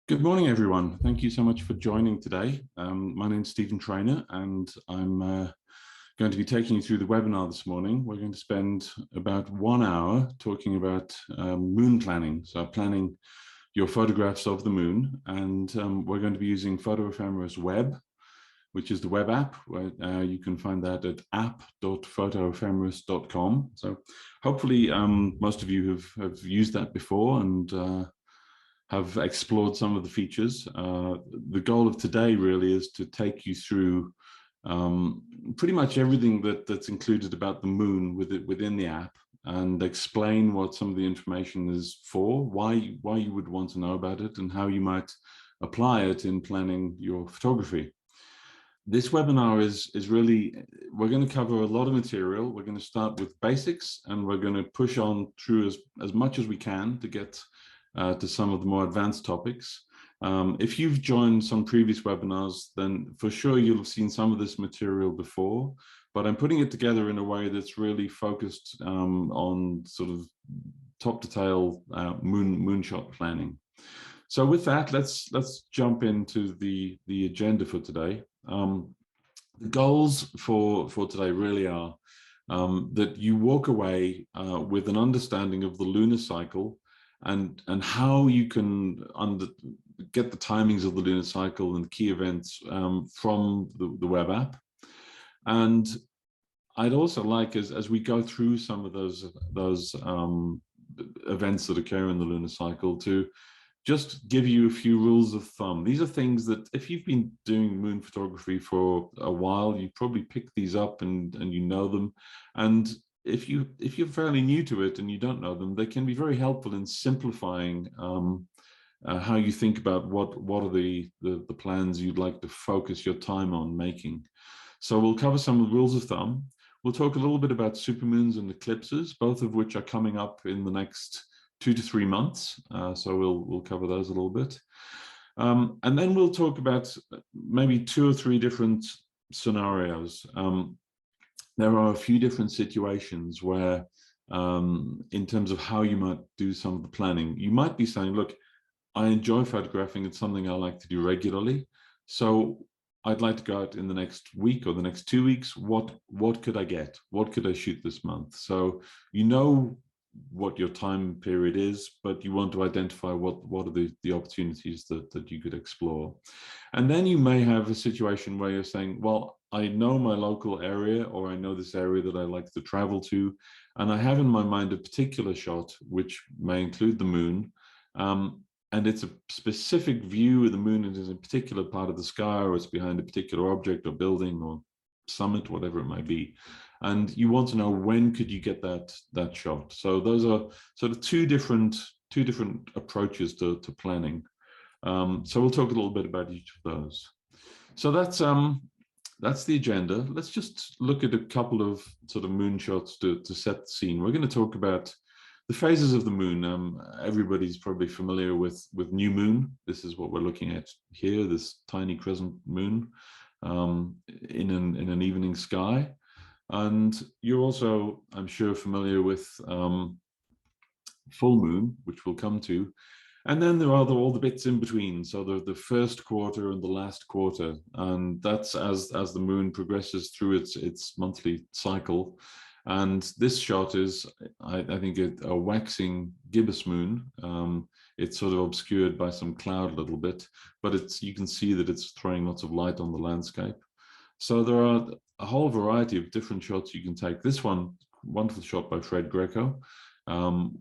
Good morning, everyone. Thank you so much for joining today. My name is Stephen Trainer, and I'm going to be taking you through the webinar this morning. We're going to spend about 1 hour talking about moon planning, so planning your photographs of the moon, and we're going to be using Photo Ephemeris Web, which is the web app. Where, you can find that at app.photoephemeris.com. So hopefully most of you have used that before and have explored some of the features. The goal of today really is to take you through pretty much everything that's included about the moon within the app, and explain what some of the information is for, why you would want to know about it, and how you might apply it in planning your photography. This webinar is really, we're going to cover a lot of material. We're going to start with basics, and we're going to push on through as much as we can to get to some of the more advanced topics. If you've joined some previous webinars, then for sure you'll have seen some of this material before, but I'm putting it together in a way that's really focused on sort of top to tail moonshot planning. So with that, let's jump into the agenda for today. The goals for today really are that you walk away with an understanding of the lunar cycle and how you can get the timings of the lunar cycle and key events from the web app. And I'd also like, as we go through some of those events that occur in the lunar cycle, to just give you a few rules of thumb. These are things that if you've been doing moon photography for a while, you probably pick these up and you know them. And if you're fairly new to it and you don't know them, they can be very helpful in simplifying how you think about what are the plans you'd like to focus your time on making. So we'll cover some of the rules of thumb. We'll talk a little bit about supermoons and eclipses, both of which are coming up in the next 2 to 3 months. So we'll cover those a little bit. And then we'll talk about maybe 2 or 3 different scenarios. There are a few different situations where, in terms of how you might do some of the planning, you might be saying, look, I enjoy photographing. It's something I like to do regularly. So I'd like to go out in the next week or the next 2 weeks. What could I get? What could I shoot this month? So you know what your time period is, but you want to identify what are the opportunities that you could explore. And then you may have a situation where you're saying, well, I know my local area, or I know this area that I like to travel to, and I have in my mind a particular shot, which may include the moon, and it's a specific view of the moon. It is a particular part of the sky, or it's behind a particular object or building or summit, whatever it might be. And you want to know when could you get that shot. So those are sort of two different approaches to planning. So we'll talk a little bit about each of those. So that's the agenda. Let's just look at a couple of sort of moonshots to set the scene. We're going to talk about the phases of the moon. Everybody's probably familiar with new moon. This is what we're looking at here, this tiny crescent moon in an evening sky. And you're also, I'm sure, familiar with full moon, which we'll come to. And then there are all the bits in between. So the first quarter and the last quarter. And that's as the moon progresses through its monthly cycle. And this shot is, I think, a waxing gibbous moon. It's sort of obscured by some cloud a little bit, but you can see that it's throwing lots of light on the landscape. So there are a whole variety of different shots you can take. This one, wonderful shot by Fred Greco,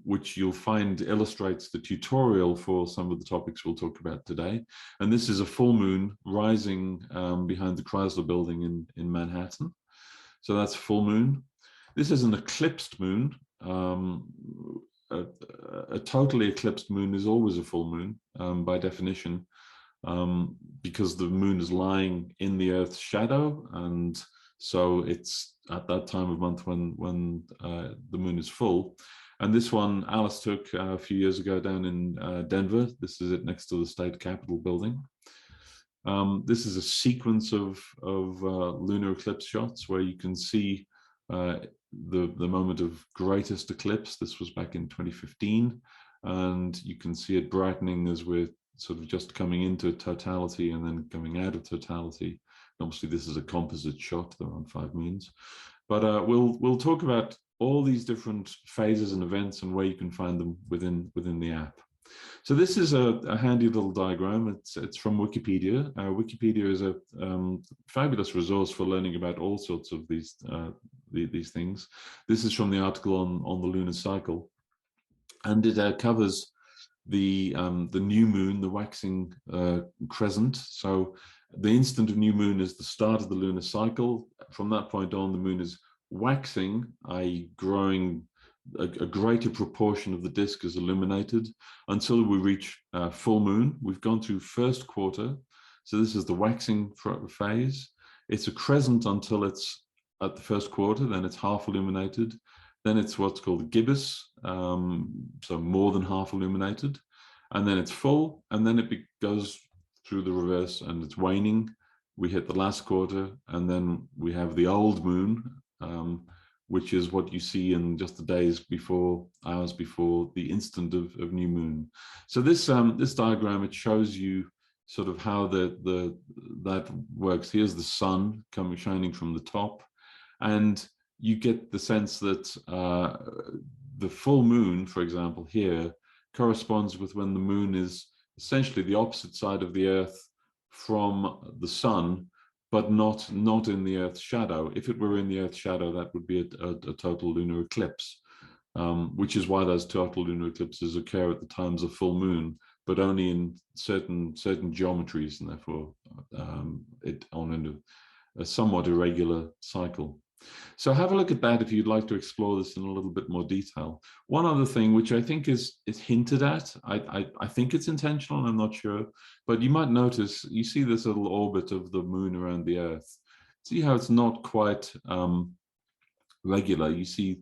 which you'll find illustrates the tutorial for some of the topics we'll talk about today. And this is a full moon rising behind the Chrysler Building in Manhattan. So that's full moon. This is an eclipsed moon. A totally eclipsed moon is always a full moon by definition, because the moon is lying in the Earth's shadow, and so it's at that time of month when the moon is full. And this one Alice took a few years ago down in Denver. This is it next to the State Capitol building. This is a sequence of lunar eclipse shots where you can see the moment of greatest eclipse. This was back in 2015, and you can see it brightening as we're sort of just coming into totality and then coming out of totality. Obviously, this is a composite shot. There aren't 5 moons, but we'll talk about all these different phases and events and where you can find them within the app. So this is a handy little diagram. It's from Wikipedia. Wikipedia is a fabulous resource for learning about all sorts of these things. This is from the article on the lunar cycle, and it covers the new moon, the waxing crescent. So the instant of new moon is the start of the lunar cycle. From that point on, the moon is waxing, i.e. growing. A greater proportion of the disk is illuminated until we reach full moon. We've gone through first quarter, so this is the waxing phase. It's a crescent until it's at the first quarter, then it's half illuminated. Then it's what's called a gibbous, so more than half illuminated. And then it's full, and then it goes through the reverse and it's waning. We hit the last quarter, and then we have the old moon, which is what you see in just the days before, hours before the instant of new moon. So this diagram, it shows you sort of how that works. Here's the sun shining from the top, and you get the sense that the full moon, for example, here corresponds with when the moon is essentially the opposite side of the Earth from the sun, but not in the Earth's shadow. If it were in the Earth's shadow, that would be a total lunar eclipse, which is why those total lunar eclipses occur at the times of full moon, but only in certain geometries, and therefore on a somewhat irregular cycle. So have a look at that if you'd like to explore this in a little bit more detail. One other thing, which I think is hinted at, I think it's intentional, I'm not sure, but you might notice, you see this little orbit of the moon around the Earth. See how it's not quite regular. You see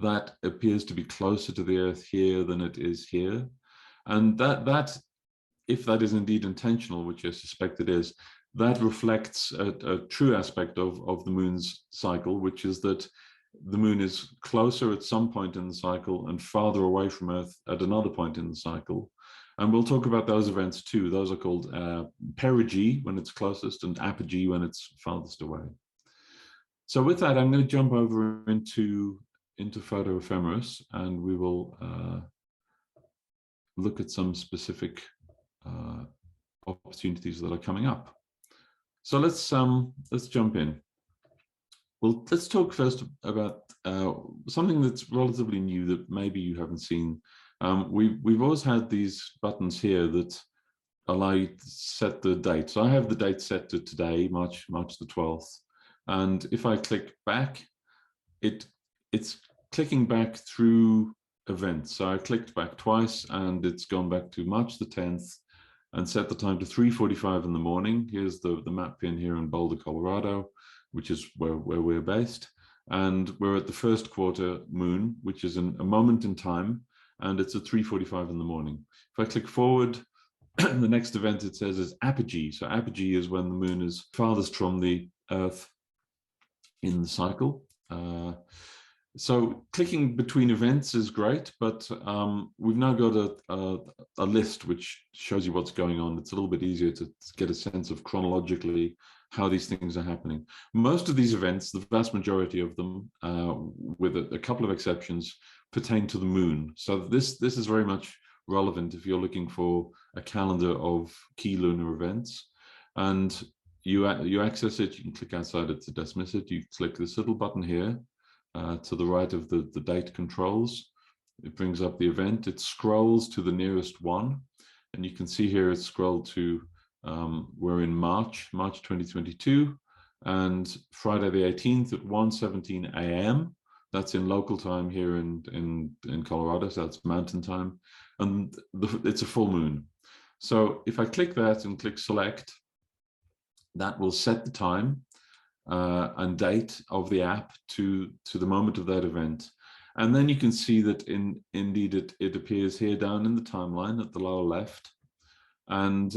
that appears to be closer to the Earth here than it is here. And that if that is indeed intentional, which I suspect it is, that reflects a true aspect of the moon's cycle, which is that the moon is closer at some point in the cycle and farther away from Earth at another point in the cycle. And we'll talk about those events too. Those are called perigee when it's closest and apogee when it's farthest away. So with that, I'm going to jump over into Photo Ephemeris, and we will look at some specific opportunities that are coming up. So let's jump in. Well, let's talk first about something that's relatively new that maybe you haven't seen. We've always had these buttons here that allow you to set the date. So I have the date set to today, March the 12th. And if I click back, it's clicking back through events. So I clicked back twice and it's gone back to March the 10th and set the time to 3:45 in the morning. Here's the map pin here in Boulder, Colorado, which is where we're based. And we're at the first quarter moon, which is a moment in time, and it's at 3:45 in the morning. If I click forward, the next event it says is apogee. So apogee is when the moon is farthest from the Earth in the cycle. So clicking between events is great, but we've now got a list which shows you what's going on. It's a little bit easier to get a sense of chronologically how these things are happening. Most of these events, the vast majority of them, with a couple of exceptions, pertain to the moon. So this is very much relevant if you're looking for a calendar of key lunar events. And you access it, you can click outside it to dismiss it. You click this little button here to the right of the date controls. It brings up the event. It scrolls to the nearest one. And you can see here it's scrolled to, we're in March 2022, and Friday the 18th at 1:17 a.m. That's in local time here in Colorado, so that's mountain time. And it's a full moon. So if I click that and click select, that will set the time and date of the app to the moment of that event. And then you can see that indeed it appears here down in the timeline at the lower left. And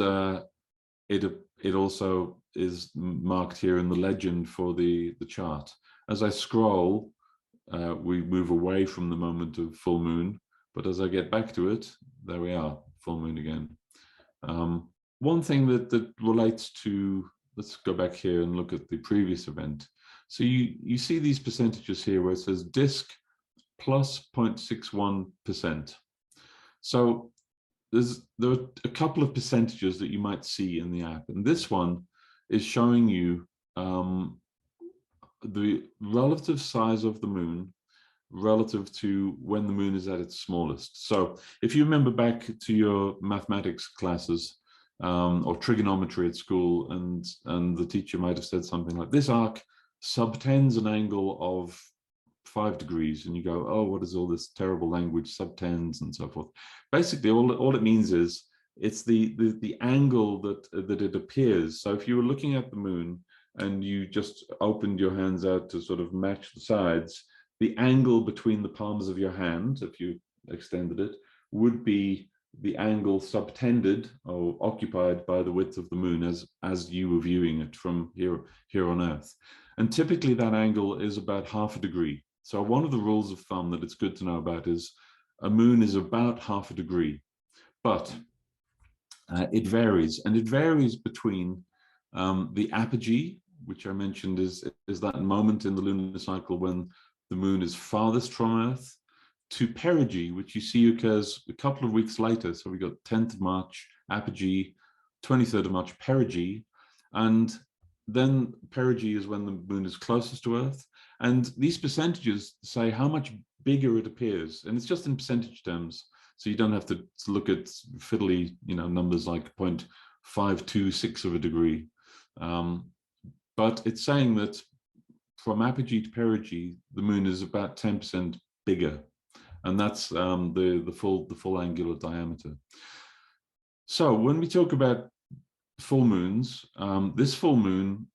it also is marked here in the legend for the chart. As I scroll, we move away from the moment of full moon, but as I get back to it, there we are, full moon again. One thing that relates to, let's go back here and look at the previous event. So you see these percentages here where it says disk plus 0.61%. So there are a couple of percentages that you might see in the app, and this one is showing you the relative size of the moon relative to when the moon is at its smallest. So if you remember back to your mathematics classes or trigonometry at school, and the teacher might have said something like, this arc subtends an angle of 5 degrees, and you go, oh, what is all this terrible language, subtends and so forth. Basically, all it means is it's the angle that it appears. So if you were looking at the moon and you just opened your hands out to sort of match the sides, the angle between the palms of your hand, if you extended it, would be the angle subtended or occupied by the width of the moon as you were viewing it from here on Earth. And typically that angle is about ½ a degree. So one of the rules of thumb that it's good to know about is a moon is about ½ a degree, but it varies, and it varies between the apogee, which I mentioned is that moment in the lunar cycle when the moon is farthest from Earth, to perigee, which you see occurs a couple of weeks later. So we got 10th of March, apogee, 23rd of March, perigee, and then perigee is when the moon is closest to Earth. And these percentages say how much bigger it appears, and it's just in percentage terms. So you don't have to look at fiddly, numbers like 0.526 of a degree. But it's saying that from apogee to perigee, the moon is about 10% bigger, and that's the full angular diameter. So when we talk about full moons, this full moon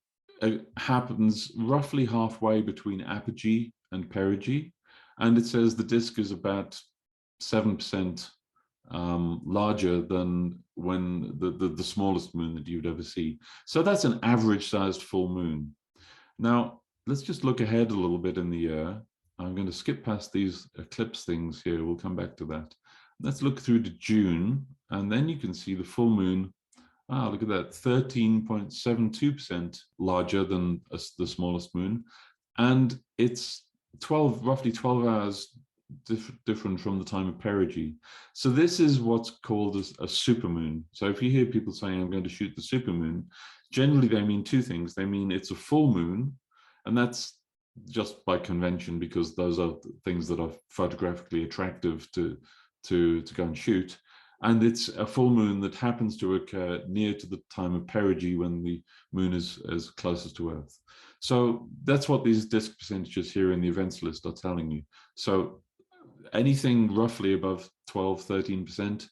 happens roughly halfway between apogee and perigee, and it says the disk is about 7% larger than when the smallest moon that you'd ever see. So that's an average sized full moon. Now, let's just look ahead a little bit in the year. I'm going to skip past these eclipse things here. We'll come back to that. Let's look through to June, and then you can see the full moon. Look at that, 13.72% larger than the smallest moon. And it's roughly 12 hours different from the time of perigee. So this is what's called a supermoon. So if you hear people saying, I'm going to shoot the supermoon, generally they mean two things. They mean it's a full moon, and that's just by convention because those are things that are photographically attractive to go and shoot. And it's a full moon that happens to occur near to the time of perigee when the moon is closest to Earth. So that's what these disk percentages here in the events list are telling you. So anything roughly above 12, 13%,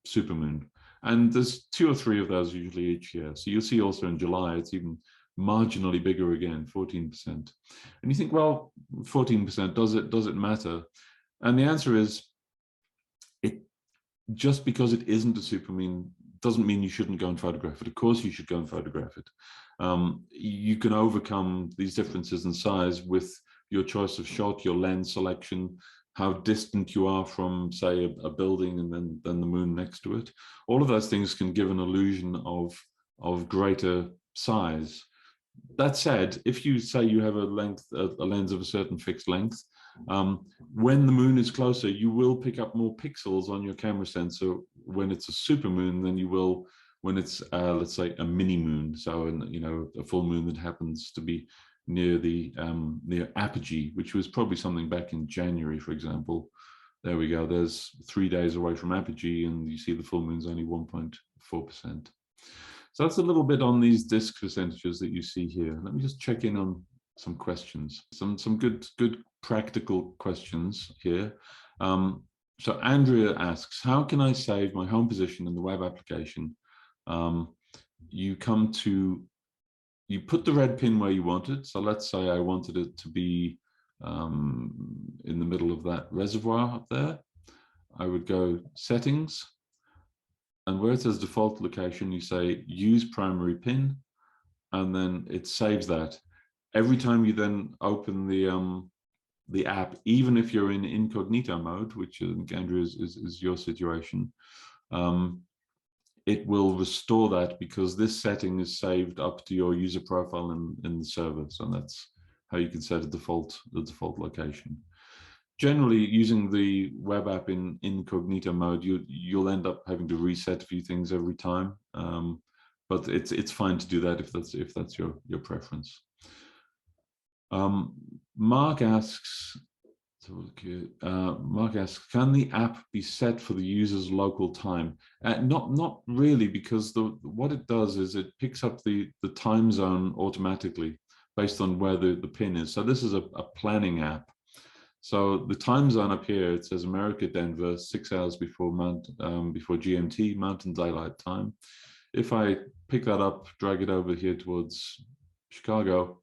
supermoon. And there's 2 or 3 of those usually each year. So you'll see also in July, it's even marginally bigger again, 14%. And you think, well, 14%, does it matter? And the answer is, just because it isn't a supermoon doesn't mean you shouldn't go and photograph it. Of course you should go and photograph it. You can overcome these differences in size with your choice of shot, your lens selection, how distant you are from, say, a building and then the moon next to it. All of those things can give an illusion of greater size. That said, if you say you have a lens of a certain fixed length, when the moon is closer, you will pick up more pixels on your camera sensor when it's a supermoon than you will when it's, let's say, a mini moon. So, a full moon that happens to be near the near apogee, which was probably something back in January, for example. There we go. There's 3 days away from apogee, and you see the full moon's only 1.4%. So that's a little bit on these disk percentages that you see here. Let me just check in on some questions, some good practical questions here. So Andrea asks, how can I save my home position in the web application? You put the red pin where you want it. So let's say I wanted it to be in the middle of that reservoir up there. I would go settings, and where it says default location, you say use primary pin, and then it saves that. Every time you then open the app, even if you're in incognito mode, which Andrew is your situation, it will restore that because this setting is saved up to your user profile in the server. So that's how you can set the default location. Generally, using the web app in incognito mode, you'll end up having to reset a few things every time. But it's fine to do that if that's your preference. Mark asks, Mark asks, can the app be set for the user's local time? Not really, because what it does is it picks up the time zone automatically based on where the pin is. So this is a planning app. So the time zone up here, it says America, Denver, 6 hours before GMT, Mountain Daylight Time. If I pick that up, drag it over here towards Chicago,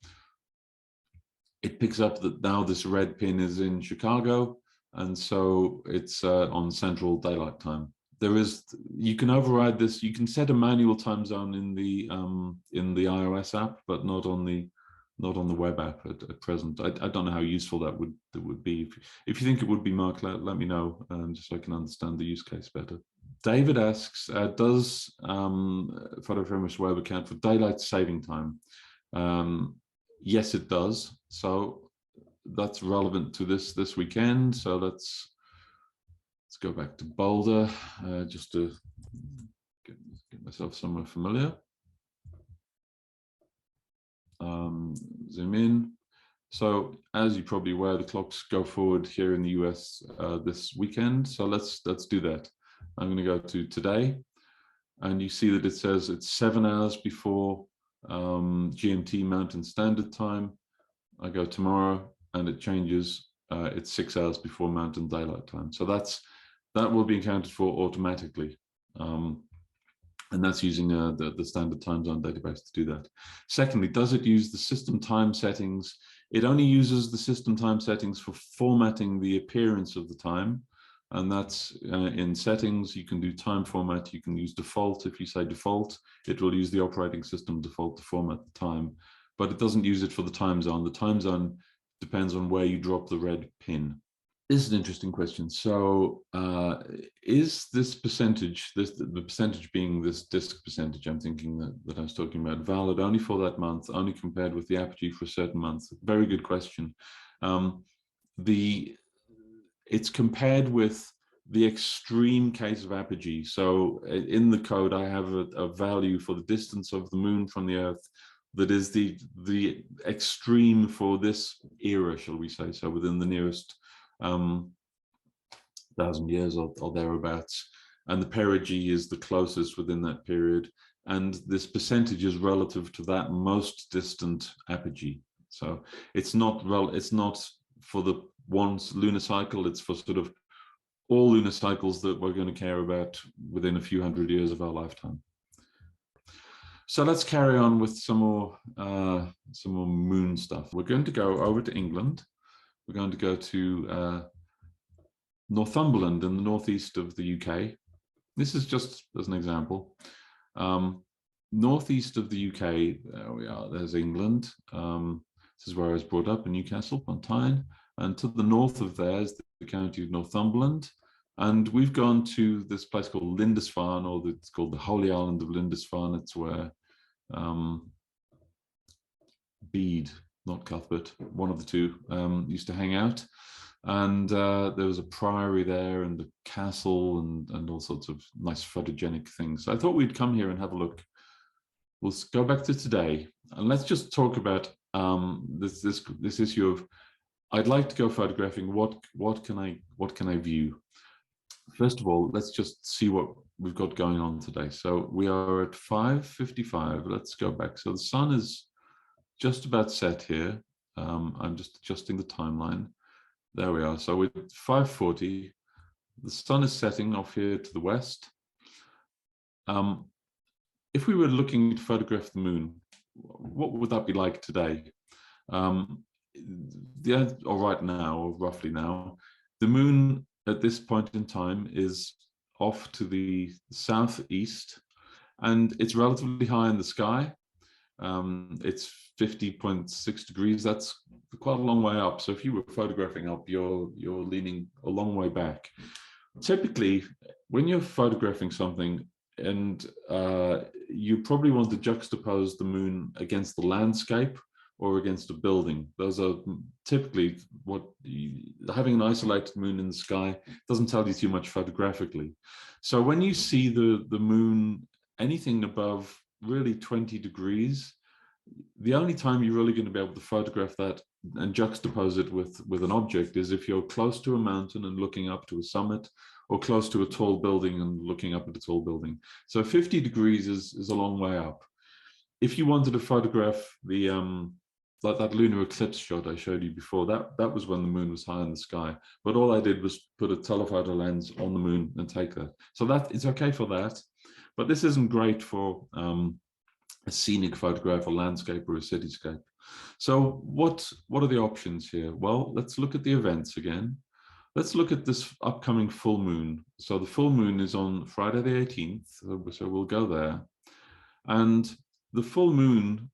it picks up that now this red pin is in Chicago, and so it's on Central Daylight Time. You can override this. You can set a manual time zone in the iOS app, but not on the web app at present. I don't know how useful that would be. If you think it would be, Mark, let me know, just so I can understand the use case better. David asks, does Ephemeris web account for daylight saving time? Yes, it does. So that's relevant to this weekend. So let's go back to Boulder, just to get myself somewhere familiar. Zoom in. So as you're probably aware, the clocks go forward here in the US this weekend. So let's do that. I'm going to go to today, and you see that it says it's 7 hours before GMT Mountain Standard Time. I go tomorrow, and it changes. It's 6 hours before Mountain Daylight Time. So that will be accounted for automatically. And that's using the standard time zone database to do that. Secondly, does it use the system time settings? It only uses the system time settings for formatting the appearance of the time. And that's in settings. You can do time format. You can use default. If you say default, it will use the operating system default to format the time. But it doesn't use it for the time zone. The time zone depends on where you drop the red pin. This is an interesting question. So is this percentage, the percentage being this disk percentage, I'm thinking that I was talking about, valid only for that month, only compared with the apogee for a certain month? Very good question. It's compared with the extreme case of apogee. So in the code, I have a value for the distance of the moon from the Earth that is the extreme for this era, shall we say, so within the nearest 1,000 years or thereabouts, and the perigee is the closest within that period, and this percentage is relative to that most distant apogee. So it's not for the one lunar cycle, it's for sort of all lunar cycles that we're going to care about within a few hundred years of our lifetime. So let's carry on with some more moon stuff. We're going to go over to England. We're going to go to Northumberland in the northeast of the UK. This is just as an example. Northeast of the UK, there we are, there's England. This is where I was brought up in Newcastle upon Tyne. And to the north of there is the county of Northumberland. And we've gone to this place called Lindisfarne, or it's called the Holy Island of Lindisfarne. It's where Bede, not Cuthbert, one of the two, used to hang out. And there was a priory there and a castle and all sorts of nice photogenic things. So I thought we'd come here and have a look. We'll go back to today, and let's just talk about this issue of, I'd like to go photographing. What can I view? First of all, let's just see what we've got going on today. So we are at 5:55. Let's go back. So the sun is just about set here. I'm just adjusting the timeline. There we are. So we're 5:40. The sun is setting off here to the west. If we were looking to photograph the moon, what would that be like today? Or right now, or roughly now, the moon at this point in time is off to the southeast, and it's relatively high in the sky. It's 50.6 degrees. That's quite a long way up. So if you were photographing up, you're leaning a long way back. Typically, when you're photographing something, you probably want to juxtapose the moon against the landscape or against a building. Those are typically having an isolated moon in the sky doesn't tell you too much photographically. So when you see the moon, anything above really 20 degrees, the only time you're really going to be able to photograph that and juxtapose it with an object is if you're close to a mountain and looking up to a summit, or close to a tall building and looking up at a tall building. So 50 degrees is a long way up. If you wanted to photograph the like that lunar eclipse shot I showed you before, that was when the moon was high in the sky. But all I did was put a telephoto lens on the moon and take that. So that it's okay for that, but this isn't great for a scenic photograph, a landscape, or a cityscape. So what are the options here? Well, let's look at the events again. Let's look at this upcoming full moon. So the full moon is on Friday the 18th, so we'll go there. And the full moon,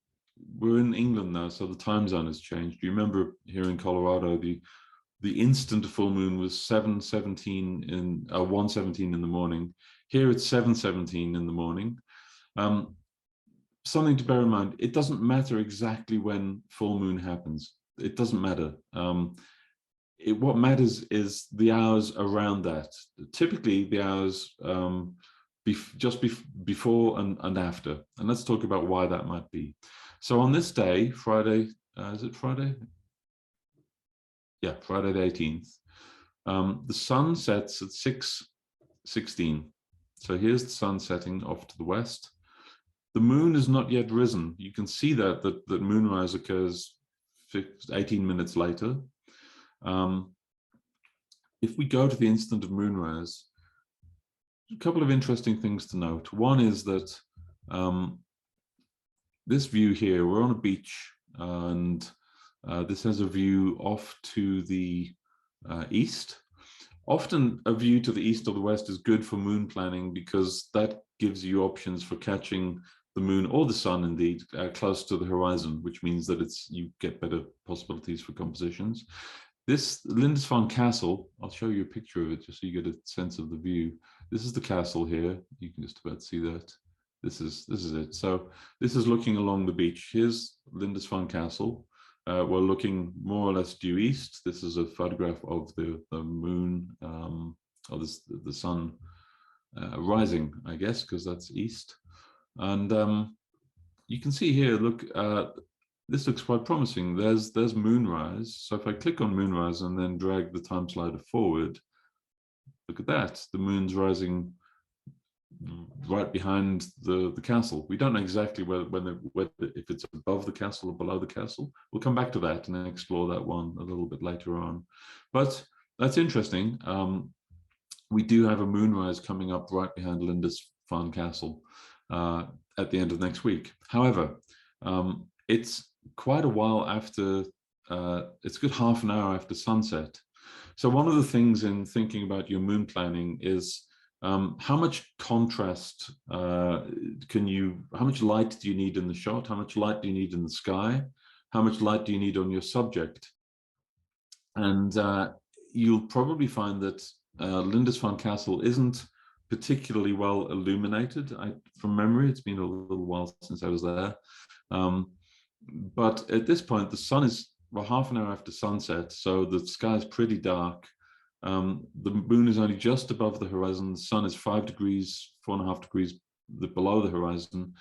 we're in England now, so the time zone has changed. You remember here in Colorado, the instant full moon was 1:17 in the morning. Here it's 7:17 in the morning. Something to bear in mind, it doesn't matter exactly when full moon happens. It doesn't matter. What matters is the hours around that. Typically, the hours before and after. And let's talk about why that might be. So on this day, Friday, is it Friday? Yeah, Friday the 18th. The sun sets at 6:16. So here's the sun setting off to the west. The moon is not yet risen. You can see that moonrise occurs 18 minutes later. If we go to the instant of moonrise, a couple of interesting things to note. One is that this view here, we're on a beach, and this has a view off to the east. Often a view to the east or the west is good for moon planning because that gives you options for catching the moon or the sun indeed close to the horizon, which means that you get better possibilities for compositions. This Lindisfarne Castle, I'll show you a picture of it just so you get a sense of the view. This is the castle here. You can just about see that. This is it. So this is looking along the beach. Here's Lindisfarne Castle. We're looking more or less due east. This is a photograph of the moon, or the sun rising, I guess, because that's east. And you can see here, look, this looks quite promising. There's Moonrise. So if I click on Moonrise and then drag the time slider forward, look at that. The moon's rising right behind the castle. We don't know exactly whether if it's above the castle or below the castle. We'll come back to that and explore that one a little bit later on. But that's interesting. We do have a moonrise coming up right behind Lindisfarne Castle at the end of next week. However, it's quite a while after, it's a good half an hour after sunset. So one of the things in thinking about your moon planning is how much contrast how much light do you need in the shot? How much light do you need in the sky? How much light do you need on your subject? And you'll probably find that Lindisfarne Castle isn't particularly well illuminated. From memory, it's been a little while since I was there. But at this point, the sun is half an hour after sunset, so the sky is pretty dark. The moon is only just above the horizon. The sun is 5 degrees, 4.5 degrees below the horizon.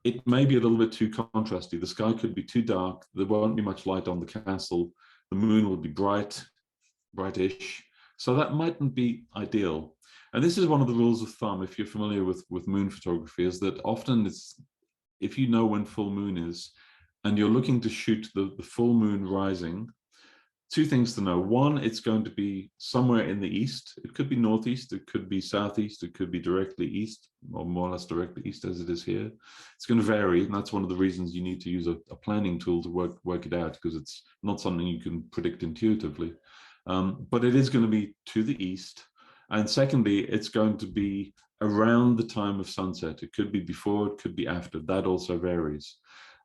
It may be a little bit too contrasty. The sky could be too dark. There won't be much light on the castle. The moon will be brightish. So that mightn't be ideal. And this is one of the rules of thumb, if you're familiar with moon photography, is that often if you know when full moon is, and you're looking to shoot the full moon rising, two things to know. One, it's going to be somewhere in the east. It could be northeast, it could be southeast, it could be directly east, or more or less directly east as it is here. It's going to vary, and that's one of the reasons you need to use a planning tool to work it out, because it's not something you can predict intuitively. But it is going to be to the east. And secondly, it's going to be around the time of sunset. It could be before, it could be after. That also varies.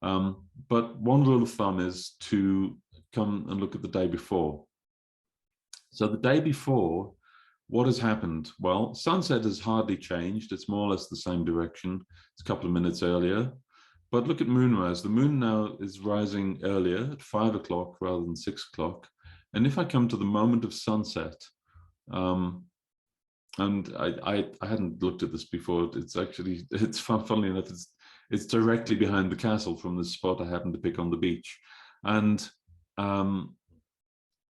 But one rule of thumb is to come and look at the day before. So the day before, what has happened? Well, sunset has hardly changed. It's more or less the same direction. It's a couple of minutes earlier. But look at moonrise. The moon now is rising earlier at 5 o'clock rather than 6 o'clock. And if I come to the moment of sunset, um, and I hadn't looked at this before. It's actually, it's funnily enough, it's directly behind the castle from the spot I happened to pick on the beach. And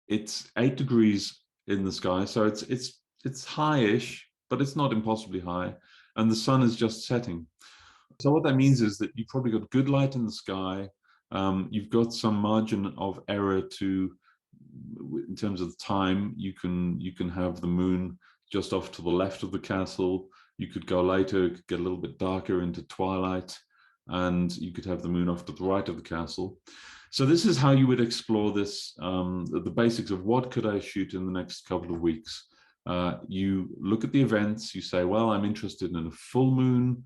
it's 8 degrees in the sky. So it's high-ish, but it's not impossibly high. And the sun is just setting. So what that means is that you've probably got good light in the sky. You've got some margin of error to, in terms of the time, you can have the moon just off to the left of the castle. You could go later, it could get a little bit darker into twilight, and you could have the moon off to the right of the castle. So this is how you would explore this, the basics of what could I shoot in the next couple of weeks. You look at the events, you say, well, I'm interested in a full moon.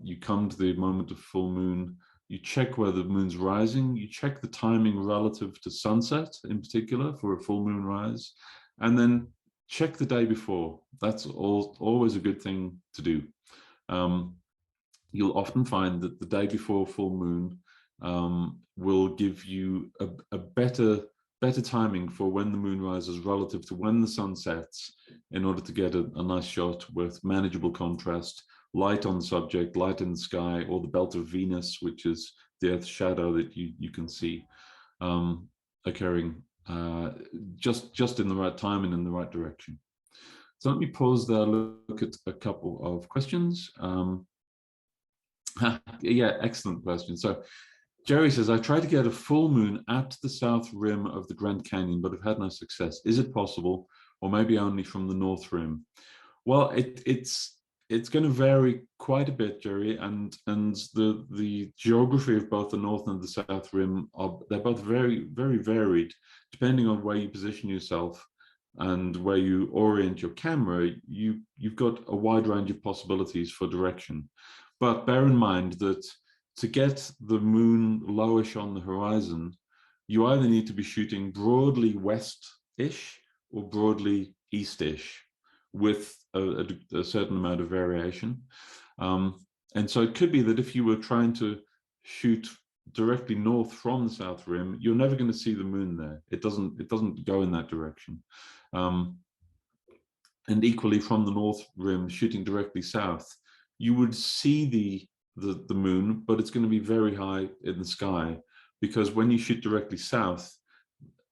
You come to the moment of full moon, you check where the moon's rising, you check the timing relative to sunset in particular for a full moon rise, and then check the day before. That's always a good thing to do. You'll often find that the day before full moon will give you a better timing for when the moon rises relative to when the sun sets, in order to get a nice shot with manageable contrast, light on the subject, light in the sky, or the belt of Venus, which is the Earth's shadow that you can see occurring just in the right time and in the right direction. So let me pause there, look at a couple of questions. Yeah, excellent question. So Jerry says, I tried to get a full moon at the south rim of the Grand Canyon, but have had no success. Is it possible, or maybe only from the north rim? Well, it's going to vary quite a bit, Jerry, and the geography of both the north and the south rim they're both very, very varied, depending on where you position yourself and where you orient your camera. You've got a wide range of possibilities for direction, but bear in mind that to get the moon lowish on the horizon, you either need to be shooting broadly west-ish or broadly east-ish, with a certain amount of variation. And so it could be that if you were trying to shoot directly north from the south rim, you're never going to see the moon there. It doesn't go in that direction. And equally from the north rim, shooting directly south, you would see the moon, but it's going to be very high in the sky, because when you shoot directly south,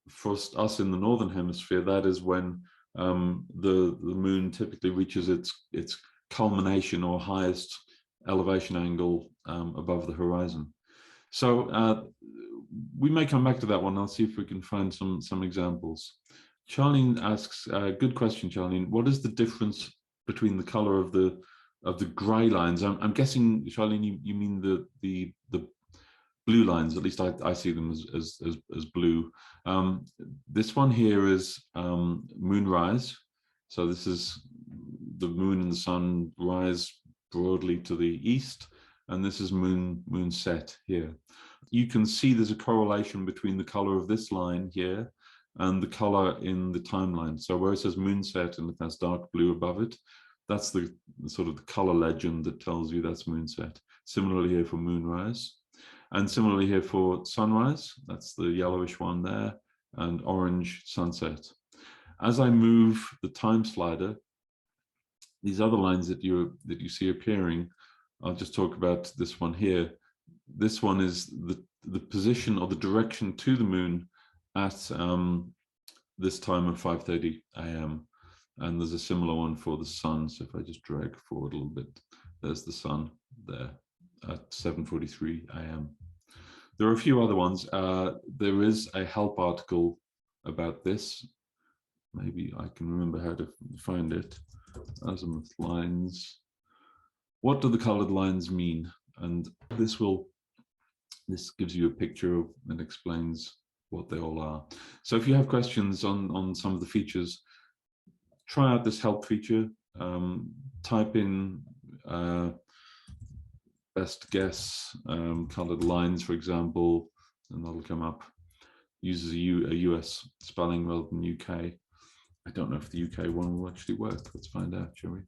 for us in the northern hemisphere, that is when the moon typically reaches its culmination or highest elevation angle above the horizon. So we may come back to that one. I'll see if we can find some examples. Charlene asks, good question, Charlene. What is the difference between the color of the gray lines? I'm guessing, Charlene, you mean the blue lines. At least I see them as blue. This one here is moonrise. So this is the moon and the sun rise broadly to the east, and this is moonset here. You can see there's a correlation between the color of this line here and the color in the timeline. So where it says moonset and it has dark blue above it, that's the sort of the color legend that tells you that's moonset. Similarly here for moonrise. And similarly here for sunrise, that's the yellowish one there, and orange sunset. As I move the time slider, these other lines that you see appearing, I'll just talk about this one here. This one is the position or the direction to the moon at this time of 5:30 a.m. And there's a similar one for the sun. So if I just drag forward a little bit, there's the sun there at 7:43 a.m. There are a few other ones. There is a help article about this. Maybe I can remember how to find it. Azimuth lines. What do the colored lines mean? And this gives you a picture of and explains what they all are. So if you have questions on some of the features, try out this help feature. Type in best guess colored lines, for example, and that'll come up. Uses a US spelling rather than UK. I don't know if the UK one will actually work. Let's find out, shall we?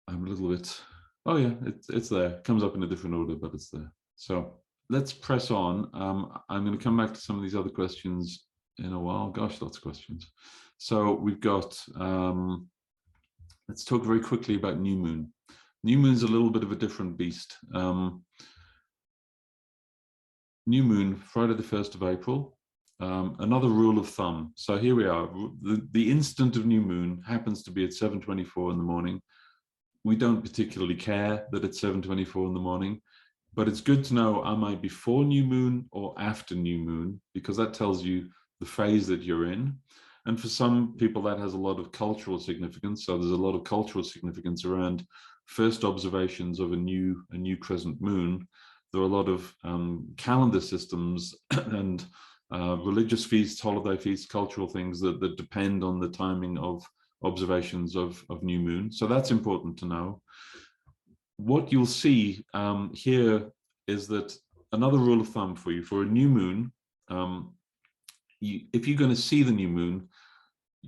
I'm a little bit, oh yeah, it's there. It comes up in a different order, but it's there. So let's press on. I'm going to come back to some of these other questions in a while. Gosh, lots of questions. So we've got, let's talk very quickly about new moon. New moon's a little bit of a different beast. New moon, Friday the 1st of April. Another rule of thumb. So here we are. The instant of new moon happens to be at 7:24 in the morning. We don't particularly care that it's 7:24 in the morning, but it's good to know, am I before new moon or after new moon? Because that tells you the phase that you're in. And for some people, that has a lot of cultural significance. So there's a lot of cultural significance around first observations of a new crescent moon. There are a lot of calendar systems and religious feasts, holiday feasts, cultural things that depend on the timing of observations of new moon. So that's important to know. What you'll see here is that another rule of thumb for you, for a new moon, if you're going to see the new moon,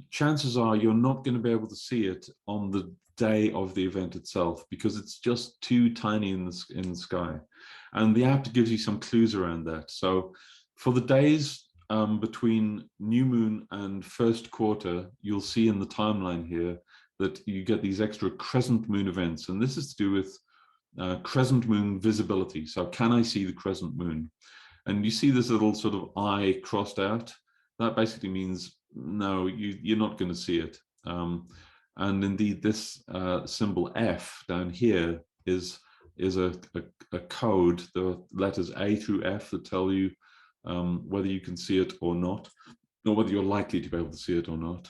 chances are you're not going to be able to see it on the day of the event itself because it's just too tiny in the sky. And the app gives you some clues around that. So for the days between new moon and first quarter, you'll see in the timeline here that you get these extra crescent moon events. And this is to do with crescent moon visibility. So can I see the crescent moon? And you see this little sort of eye crossed out. That basically means, no, you're not going to see it. And indeed, this symbol F down here is a code, the letters A through F that tell you whether you can see it or not, or whether you're likely to be able to see it or not.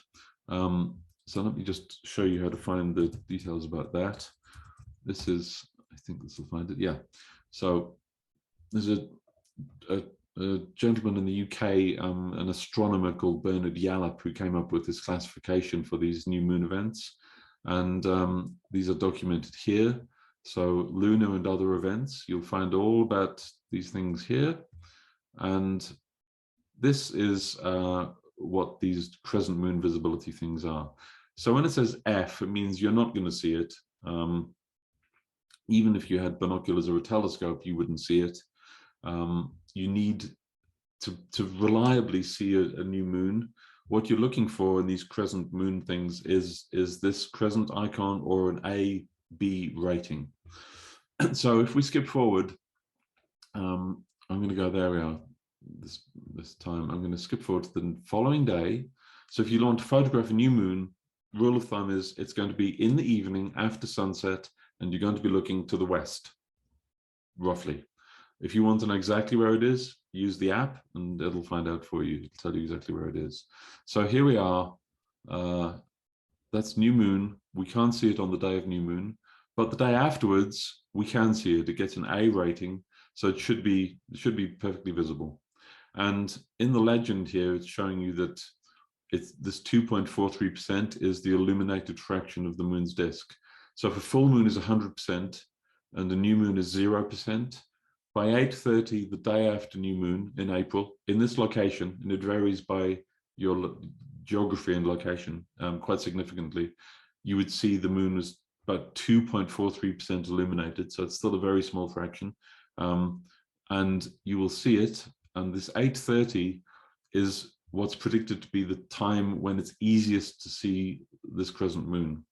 So let me just show you how to find the details about that. This is, I think this will find it, yeah. So there's a gentleman in the UK, an astronomer called Bernard Yallop, who came up with this classification for these new moon events. And these are documented here. So lunar and other events, you'll find all about these things here. And this is what these crescent moon visibility things are. So when it says F, it means you're not going to see it. Even if you had binoculars or a telescope, you wouldn't see it. You need to reliably see a new moon. What you're looking for in these crescent moon things is this crescent icon or an A-B rating. So if we skip forward, I'm going to go, there we are, this time. I'm going to skip forward to the following day. So if you want to photograph a new moon, rule of thumb is it's going to be in the evening after sunset, and you're going to be looking to the west, roughly. If you want to know exactly where it is, use the app and it'll find out for you. It'll tell you exactly where it is. So here we are. That's new moon. We can't see it on the day of new moon, but the day afterwards, we can see it. It gets an A rating, so it should be perfectly visible. And in the legend here, it's showing you that this 2.43% is the illuminated fraction of the moon's disk. So if a full moon is 100% and a new moon is 0%, by 8:30 the day after new moon in April, in this location, and it varies by your geography and location quite significantly, you would see the moon was about 2.43% illuminated. So it's still a very small fraction. And you will see it. And this 8:30 is what's predicted to be the time when it's easiest to see this crescent moon.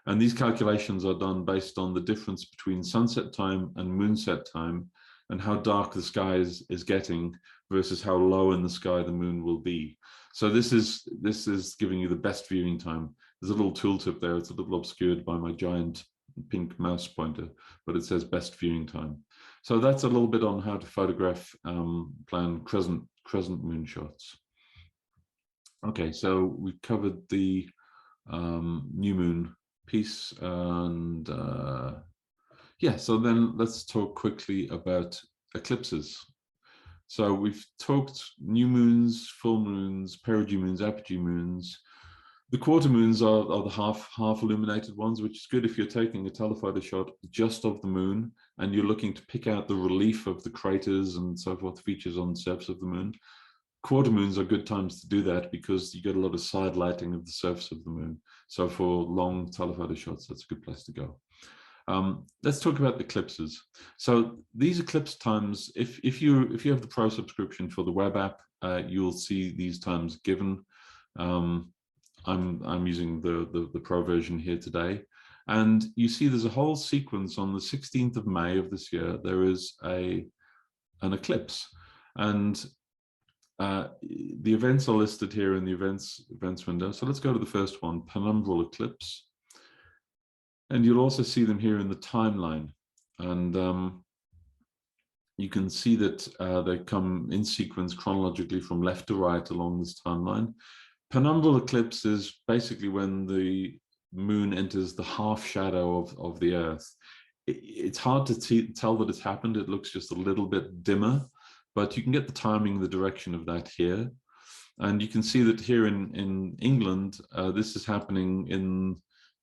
And these calculations are done based on the difference between sunset time and moonset time, and how dark the sky is getting versus how low in the sky the moon will be. So this is giving you the best viewing time. There's a little tooltip there. It's a little obscured by my giant pink mouse pointer, but it says best viewing time. So that's a little bit on how to photograph plan crescent moon shots. Okay, so we've covered the new moon piece, and yeah, so then let's talk quickly about eclipses. So we've talked new moons, full moons, perigee moons, apogee moons. The quarter moons are the half illuminated ones, which is good if you're taking a telephoto shot just of the moon and you're looking to pick out the relief of the craters and so forth, features on the surface of the moon. quarter moons are good times to do that because you get a lot of side lighting of the surface of the moon. So for long telephoto shots, that's a good place to go. Let's talk about eclipses. So these eclipse times, if you have the Pro subscription for the web app, you'll see these times given. I'm using the Pro version here today, and you see there's a whole sequence on the 16th of May of this year. There is an eclipse, and the events are listed here in the events window. So let's go to the first one, Penumbral Eclipse. And you'll also see them here in the timeline. And you can see that they come in sequence chronologically from left to right along this timeline. Penumbral eclipse is basically when the moon enters the half shadow of the Earth. It's hard to tell that it's happened. It looks just a little bit dimmer, but you can get the timing, the direction of that here. And you can see that here in England, this is happening in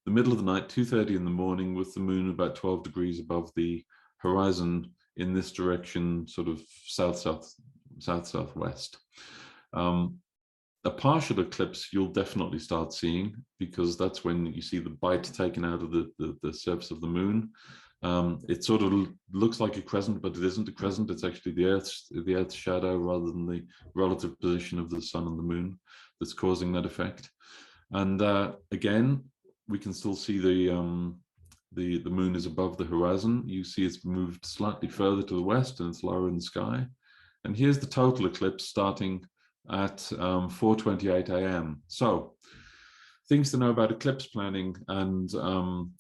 the middle of the night, 2:30 in the morning, with the moon about 12 degrees above the horizon in this direction, sort of south-southwest. A partial eclipse you'll definitely start seeing, because that's when you see the bite taken out of the surface of the moon. It sort of looks like a crescent, but it isn't a crescent. It's actually the Earth's shadow rather than the relative position of the sun and the moon that's causing that effect. And again, we can still see the moon is above the horizon. You see it's moved slightly further to the west and it's lower in the sky. And here's the total eclipse starting at 4:28 a.m. So things to know about eclipse planning and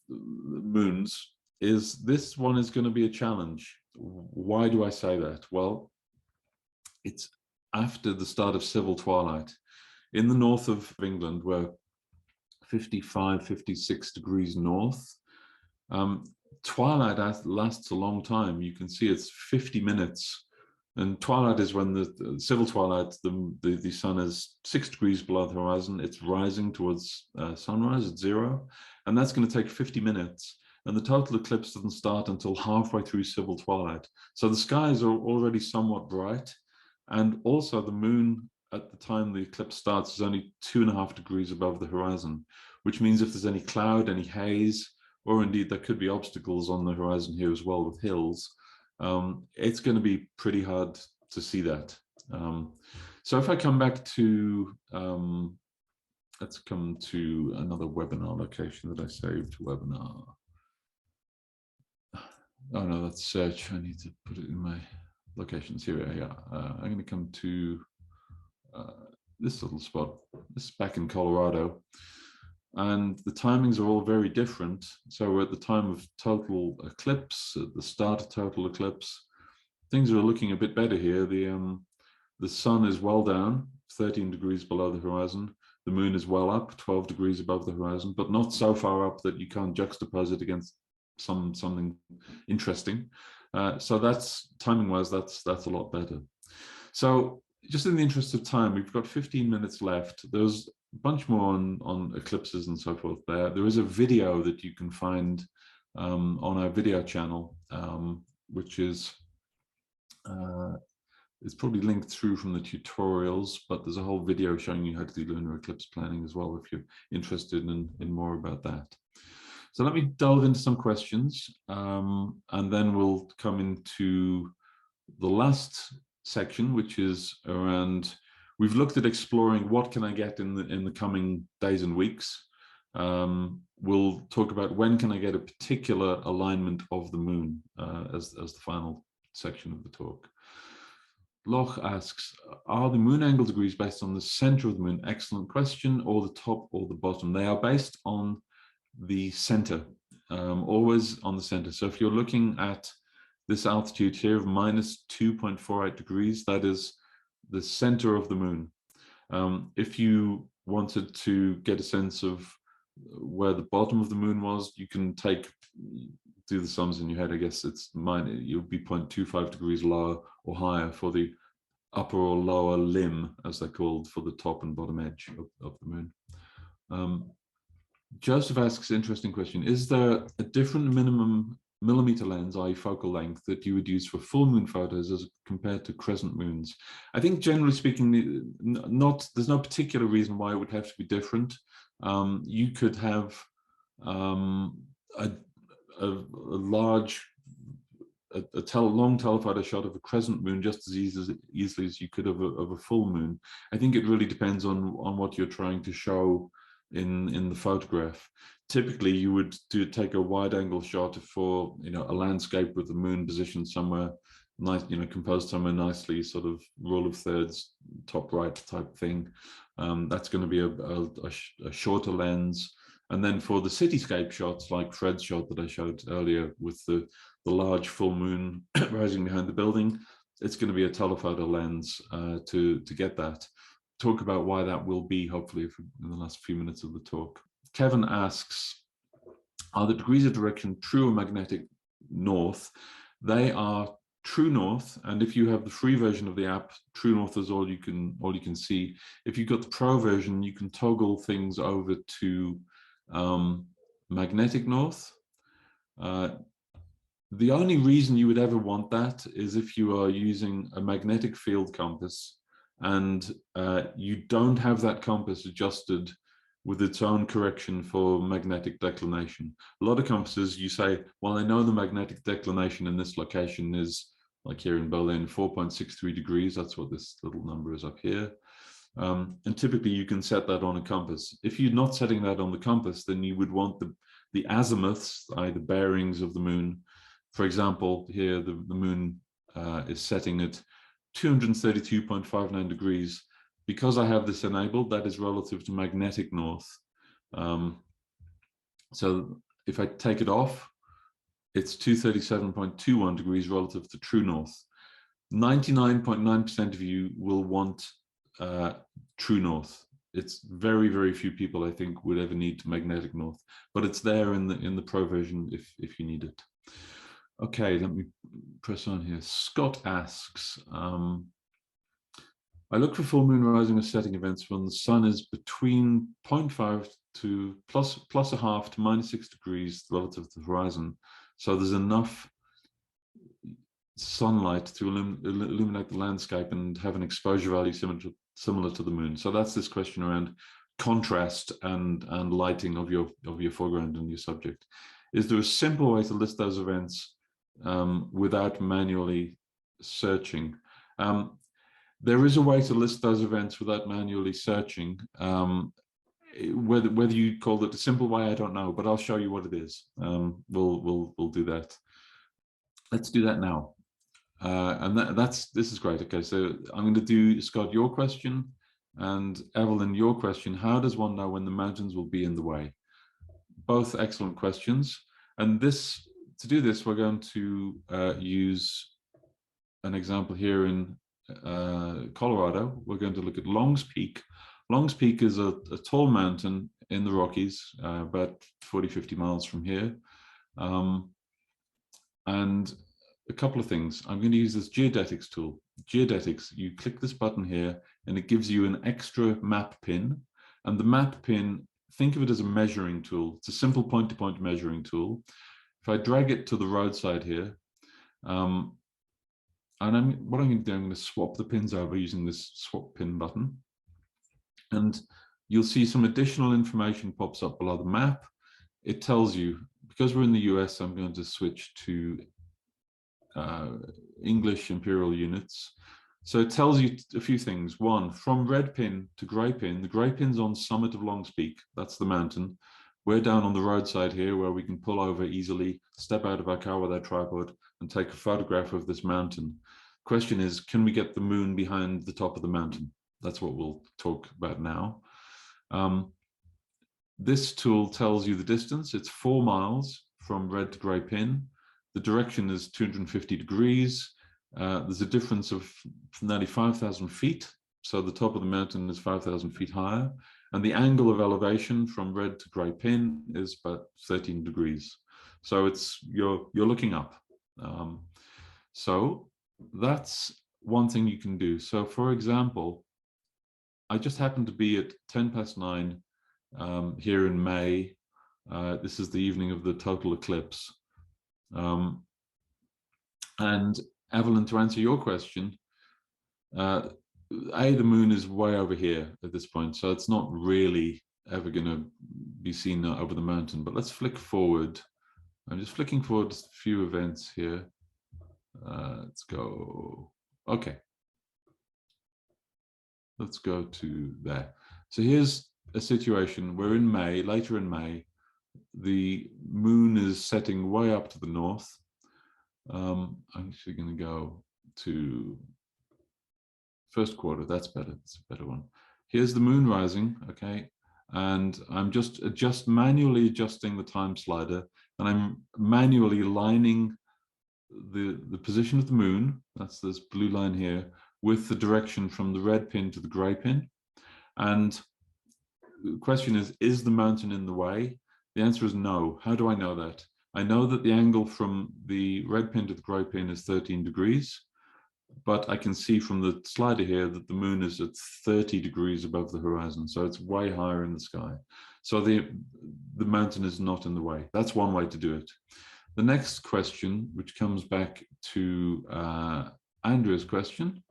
moons is this one is going to be a challenge. Why do I say that? Well, it's after the start of civil twilight. In the north of England, we're 55, 56 degrees north. Twilight lasts a long time. You can see it's 50 minutes. And twilight is when the civil twilight, the sun is 6 degrees below the horizon. It's rising towards sunrise at 0. And that's going to take 50 minutes. And the total eclipse doesn't start until halfway through civil twilight. So the skies are already somewhat bright. And also the moon at the time the eclipse starts is only 2.5 degrees above the horizon, which means if there's any cloud, any haze, or indeed there could be obstacles on the horizon here as well with hills, it's going to be pretty hard to see that. So if I come back to, let's come to another webinar location that I saved, webinar. Oh no, that's search. I need to put it in my locations here. Yeah, I'm going to come to this little spot. This is back in Colorado. And the timings are all very different. So we're at the time of total eclipse, at the start of total eclipse, things are looking a bit better here. The sun is well down, 13 degrees below the horizon. The moon is well up, 12 degrees above the horizon, but not so far up that you can't juxtapose it against something interesting. So that's timing-wise, that's a lot better. So just in the interest of time, we've got 15 minutes left. There's a bunch more on eclipses and so forth there. There is a video that you can find on our video channel, which is it's probably linked through from the tutorials, but there's a whole video showing you how to do lunar eclipse planning as well if you're interested in more about that. So let me delve into some questions, and then we'll come into the last section, which is around, we've looked at exploring what can I get in the coming days and weeks. We'll talk about when can I get a particular alignment of the moon as the final section of the talk. Loch asks, are the moon angle degrees based on the center of the moon? Excellent question. Or the top or the bottom? They are based on the center, always on the center. So if you're looking at this altitude here of minus 2.48 degrees, that is the center of the moon. If you wanted to get a sense of where the bottom of the moon was, you can do the sums in your head. I guess you'll be 0.25 degrees lower or higher for the upper or lower limb, as they're called, for the top and bottom edge of the moon. Joseph asks, interesting question, is there a different minimum millimeter lens, i.e. focal length, that you would use for full moon photos as compared to crescent moons? I think generally speaking, there's no particular reason why it would have to be different. You could have a large, long telephoto shot of a crescent moon just as easily as you could of a full moon. I think it really depends on what you're trying to show in the photograph. Typically, you would take a wide-angle shot for a landscape with the moon positioned somewhere nice, composed somewhere nicely, sort of rule of thirds, top right type thing. That's going to be a shorter lens. And then for the cityscape shots, like Fred's shot that I showed earlier with the large full moon rising behind the building, it's going to be a telephoto lens to get that. Talk about why that will be, hopefully, in the last few minutes of the talk. Kevin asks, are the degrees of direction true or magnetic north? They are true north, and if you have the free version of the app, true north is all you can see. If you've got the pro version, you can toggle things over to magnetic north. The only reason you would ever want that is if you are using a magnetic field compass and you don't have that compass adjusted with its own correction for magnetic declination. A lot of compasses, you say, well, I know the magnetic declination in this location is, like here in Berlin, 4.63 degrees. That's what this little number is up here. And typically you can set that on a compass. If you're not setting that on the compass, then you would want the azimuths, i.e. the bearings of the moon. For example, here the moon is setting at 232.59 degrees. Because I have this enabled, that is relative to magnetic north. So if I take it off, it's 237.21 degrees relative to true north. 99.9% of you will want true north. It's very, very few people, I think, would ever need magnetic north, but it's there in the pro version if you need it. Okay, let me press on here. Scott asks, I look for full moon rising or setting events when the sun is between 0.5 to plus a half to -6 degrees relative to the horizon. So there's enough sunlight to illuminate the landscape and have an exposure value similar to the moon. So that's this question around contrast and lighting of your foreground and your subject. Is there a simple way to list those events without manually searching? There is a way to list those events without manually searching. Whether you call it a simple way, I don't know, but I'll show you what it is. We'll do that. Let's do that now. And this is great. Okay, so I'm going to do, Scott, your question, and Evelyn, your question. How does one know when the mountains will be in the way? Both excellent questions. And to do this, we're going to use an example here in Colorado. We're going to look at Longs Peak. Longs Peak is a tall mountain in the Rockies, about 40-50 miles from here. And a couple of things. I'm going to use this geodetics tool. Geodetics, you click this button here and it gives you an extra map pin. And the map pin, think of it as a measuring tool. It's a simple point-to-point measuring tool. If I drag it to the roadside here, and what I'm going to do, I'm going to swap the pins over using this swap pin button. And you'll see some additional information pops up below the map. It tells you, because we're in the US, I'm going to switch to English imperial units. So it tells you a few things. One, from red pin to gray pin. The gray pin's on summit of Longs Peak. That's the mountain. We're down on the roadside here where we can pull over easily, step out of our car with our tripod and take a photograph of this mountain. Question is, can we get the moon behind the top of the mountain? That's what we'll talk about now. This tool tells you the distance. It's 4 miles from red to gray pin. The direction is 250 degrees. There's a difference of nearly 5,000 feet. So the top of the mountain is 5,000 feet higher. And the angle of elevation from red to gray pin is about 13 degrees. So you're looking up. So that's one thing you can do. So for example, I just happened to be at 9:10 here in May. This is the evening of the total eclipse. And Evelyn, to answer your question, the moon is way over here at this point, so it's not really ever going to be seen over the mountain. But let's flick forward. I'm just flicking forward a few events here. Let's go. Okay. Let's go to there. So here's a situation. We're in May, later in May. The moon is setting way up to the north. I'm actually going to go to first quarter. That's better. That's a better one. Here's the moon rising. Okay. And I'm just manually adjusting the time slider, and I'm manually lining the position of the moon, that's this blue line here, with the direction from the red pin to the gray pin. And the question is the mountain in the way? The answer is no. How do I know that? I know that the angle from the red pin to the gray pin is 13 degrees, but I can see from the slider here that the moon is at 30 degrees above the horizon, so it's way higher in the sky. So the mountain is not in the way. That's one way to do it. The next question, which comes back to Andrea's question,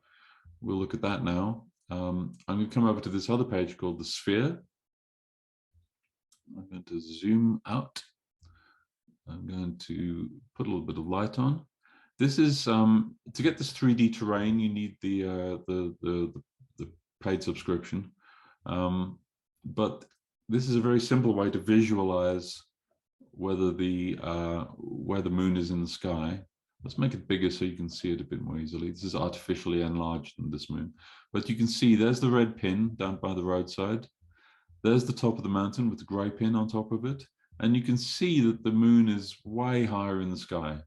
we'll look at that now. I'm going to come over to this other page called the sphere. I'm going to zoom out. I'm going to put a little bit of light on. This is to get this 3D terrain, you need the paid subscription. But this is a very simple way to visualize whether where the moon is in the sky. Let's make it bigger so you can see it a bit more easily. This is artificially enlarged in this moon, but you can see there's the red pin down by the roadside. There's the top of the mountain with the gray pin on top of it, and you can see that the moon is way higher in the sky.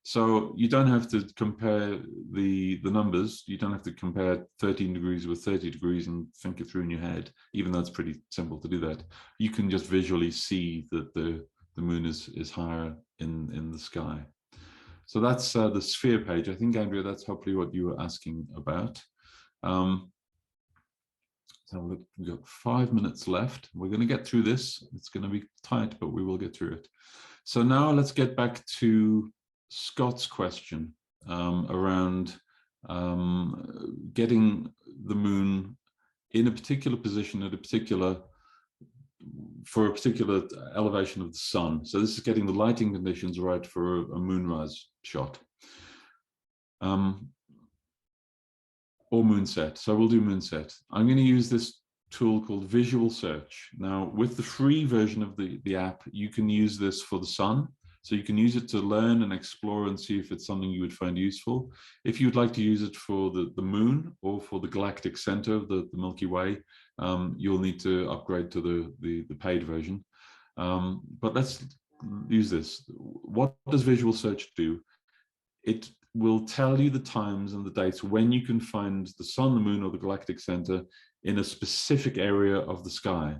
So you don't have to compare the numbers. You don't have to compare 13 degrees with 30 degrees and think it through in your head, even though it's pretty simple to do that. You can just visually see that the moon is higher in the sky. So that's the sphere page. I think, Andrea, that's hopefully what you were asking about. So we've got 5 minutes left. We're going to get through this. It's going to be tight, but we will get through it. So now let's get back to Scott's question around getting the moon in a particular position at a particular elevation of the sun. So this is getting the lighting conditions right for a moonrise shot. Or moonset. So we'll do moonset. I'm going to use this tool called Visual Search. Now, with the free version of the app, you can use this for the sun. So you can use it to learn and explore and see if it's something you would find useful. If you'd like to use it for the moon or for the galactic center of the Milky Way, you'll need to upgrade to the paid version. But let's use this. What does Visual Search do? It will tell you the times and the dates when you can find the sun, the moon, or the galactic center in a specific area of the sky.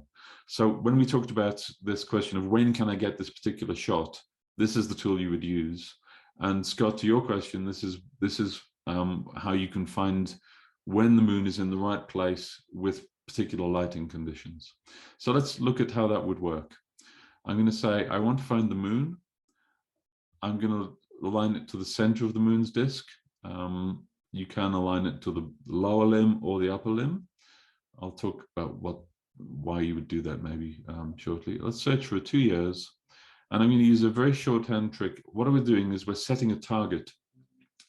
So when we talked about this question of when can I get this particular shot, this is the tool you would use. And Scott, to your question, this is how you can find when the moon is in the right place with particular lighting conditions. So let's look at how that would work. I'm going to say I want to find the moon. I'm going to align it to the center of the moon's disk. You can align it to the lower limb or the upper limb. I'll talk about why you would do that maybe shortly. Let's search for 2 years. And I'm going to use a very shorthand trick. What we're doing is we're setting a target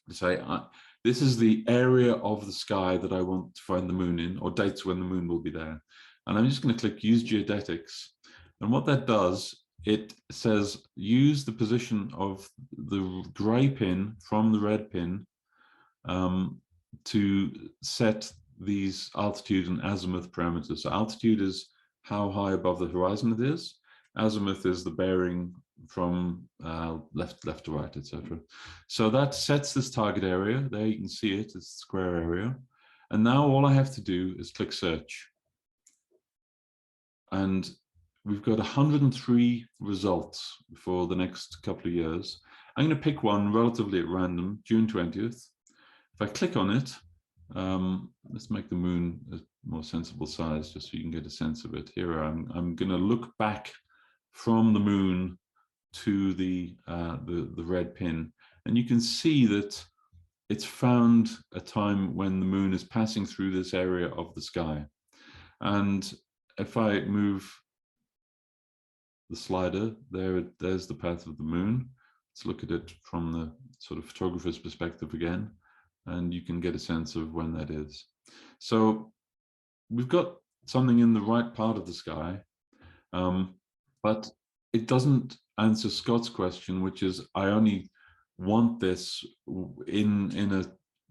to say, this is the area of the sky that I want to find the moon in, or dates when the moon will be there. And I'm just going to click Use Geodetics. And what that does, it says use the position of the gray pin from the red pin to set these altitude and azimuth parameters. So altitude is how high above the horizon it is. Azimuth is the bearing from left to right, etc. So that sets this target area. There you can see it, it's a square area. And now all I have to do is click search. And we've got 103 results for the next couple of years. I'm going to pick one relatively at random, June 20th. If I click on it, let's make the moon a more sensible size just so you can get a sense of it. Here I'm going to look back from the moon to the red pin, and you can see that it's found a time when the moon is passing through this area of the sky. And if I move the slider, there's the path of the moon. Let's look at it from the sort of photographer's perspective again, and you can get a sense of when that is. So we've got something in the right part of the sky, but it doesn't answer Scott's question, which is, I only want this in a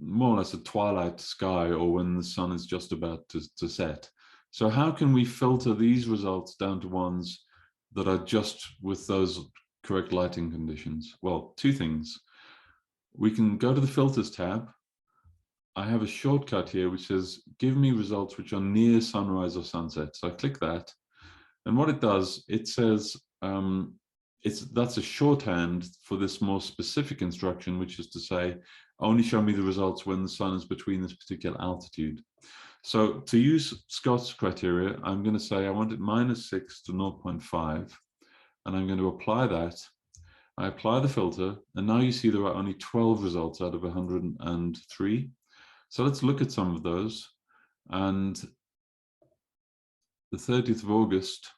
more or less a twilight sky, or when the sun is just about to set. So how can we filter these results down to ones that are just with those correct lighting conditions? Well, two things. We can go to the filters tab. I have a shortcut here which says give me results which are near sunrise or sunset. So I click that, and what it does, it says that's a shorthand for this more specific instruction, which is to say only show me the results when the sun is between this particular altitude. So to use Scott's criteria, I'm going to say I want it -6 to 0.5, and I'm going to apply that. I apply the filter, and now you see there are only 12 results out of 103. So let's look at some of those. And the 30th of August,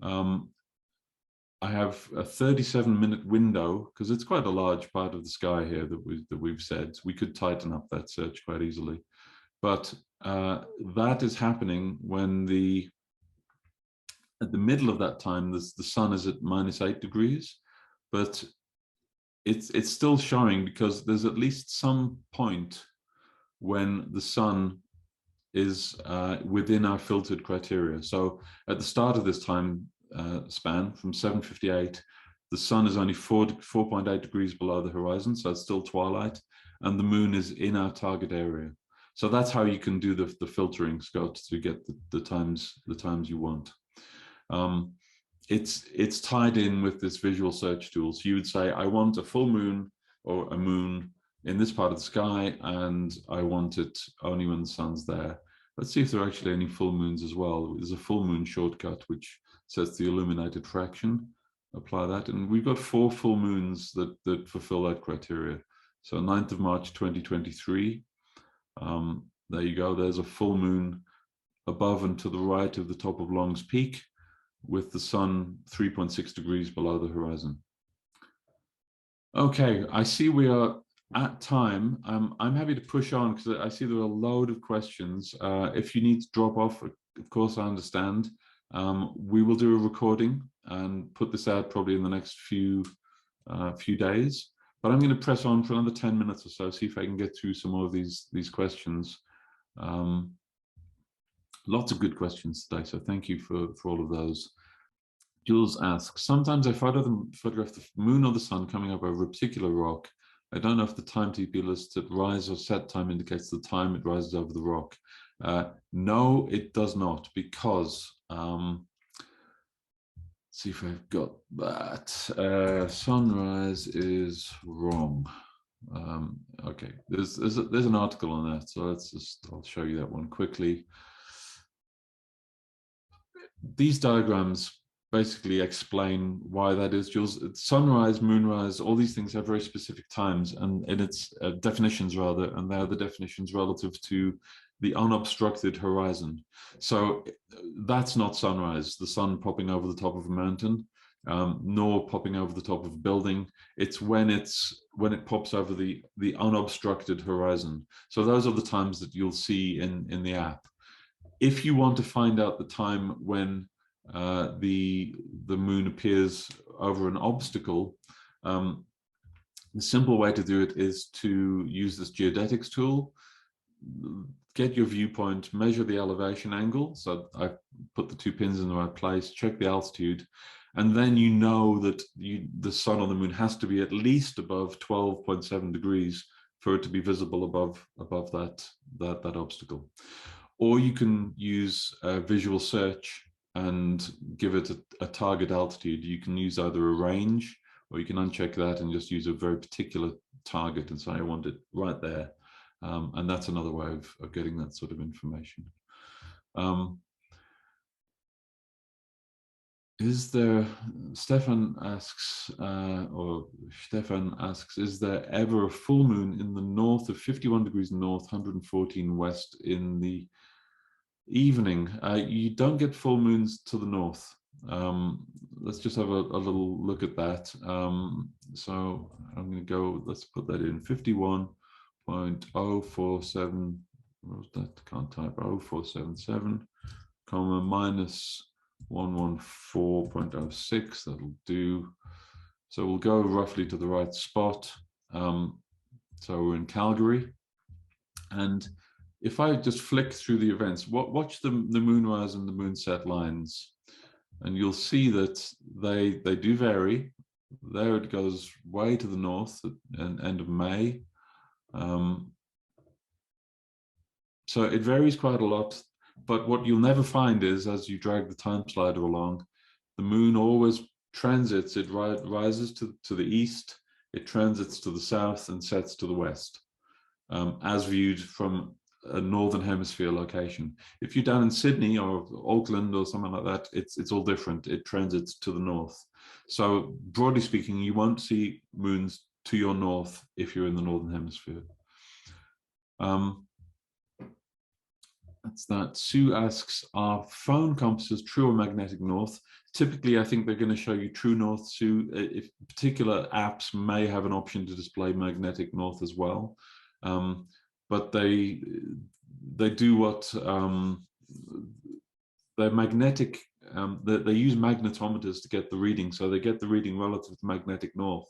I have a 37-minute window, because it's quite a large part of the sky here that we've said. We could tighten up that search quite easily. But that is happening when at the middle of that time, the sun is at -8 degrees, but it's still showing because there's at least some point when the sun is within our filtered criteria. So at the start of this time span, from 7:58, the sun is only 4.8 degrees below the horizon, so it's still twilight, and the moon is in our target area. So that's how you can do the filtering, Scott, to get the times you want. It's tied in with this visual search tool. So you would say, I want a full moon or a moon in this part of the sky, and I want it only when the sun's there. Let's see if there are actually any full moons as well. There's a full moon shortcut which sets the illuminated fraction. Apply that, and we've got 4 full moons that fulfill that criteria. So 9th of March 2023. There you go. There's a full moon above and to the right of the top of Long's Peak, with the sun 3.6 degrees below the horizon. Okay, I see we are at time. I'm happy to push on because I see there are a load of questions. If you need to drop off, of course, I understand. We will do a recording and put this out probably in the next few days. But I'm going to press on for another 10 minutes or so, see if I can get through some more of these questions. Lots of good questions today, so thank you for all of those. Jules asks, sometimes I photograph the moon or the sun coming up over a particular rock. I don't know if the time TP list at rise or set time indicates the time it rises over the rock. No, it does not, because see if I've got that. Sunrise is wrong. Okay, there's an article on that, so I'll show you that one quickly. These diagrams basically explain why that is, Jules. Sunrise, moonrise, all these things have very specific times and its definitions rather, and they're the definitions relative to the unobstructed horizon. So that's not sunrise, the sun popping over the top of a mountain, nor popping over the top of a building. It's when it pops over the unobstructed horizon. So those are the times that you'll see in the app. If you want to find out the time when the moon appears over an obstacle, the simple way to do it is to use this geodetics tool. Get your viewpoint, measure the elevation angle. So I put the 2 pins in the right place, check the altitude, and then you know that the sun or the moon has to be at least above 12.7 degrees for it to be visible above that obstacle. Or you can use visual search and give it a target altitude. You can use either a range, or you can uncheck that and just use a very particular target and say, I want it right there. And that's another way of getting that sort of information. Is there, Stefan asks, is there ever a full moon in the north of 51 degrees north, 114 west in the evening? You don't get full moons to the north. Let's just have a little look at that. So I'm going to go, let's put that in 51.047, what was that? Can't type, 0477, comma, minus 114.06, that'll do. So we'll go roughly to the right spot. So we're in Calgary. And if I just flick through the events, watch the moonrise and the moonset lines, and you'll see that they do vary. There it goes way to the north at the end of May. So it varies quite a lot, but what you'll never find is, as you drag the time slider along, the moon always transits. It rises to the east, it transits to the south and sets to the west, as viewed from a northern hemisphere location. If you're down in Sydney or Auckland or something like that, it's all different. It transits to the north. So broadly speaking, you won't see moons to your north if you're in the northern hemisphere. That's that. Sue asks, are phone compasses true or magnetic north? Typically, I think they're going to show you true north, Sue. If particular apps may have an option to display magnetic north as well. But they do what they're magnetic. They use magnetometers to get the reading, so they get the reading relative to magnetic north.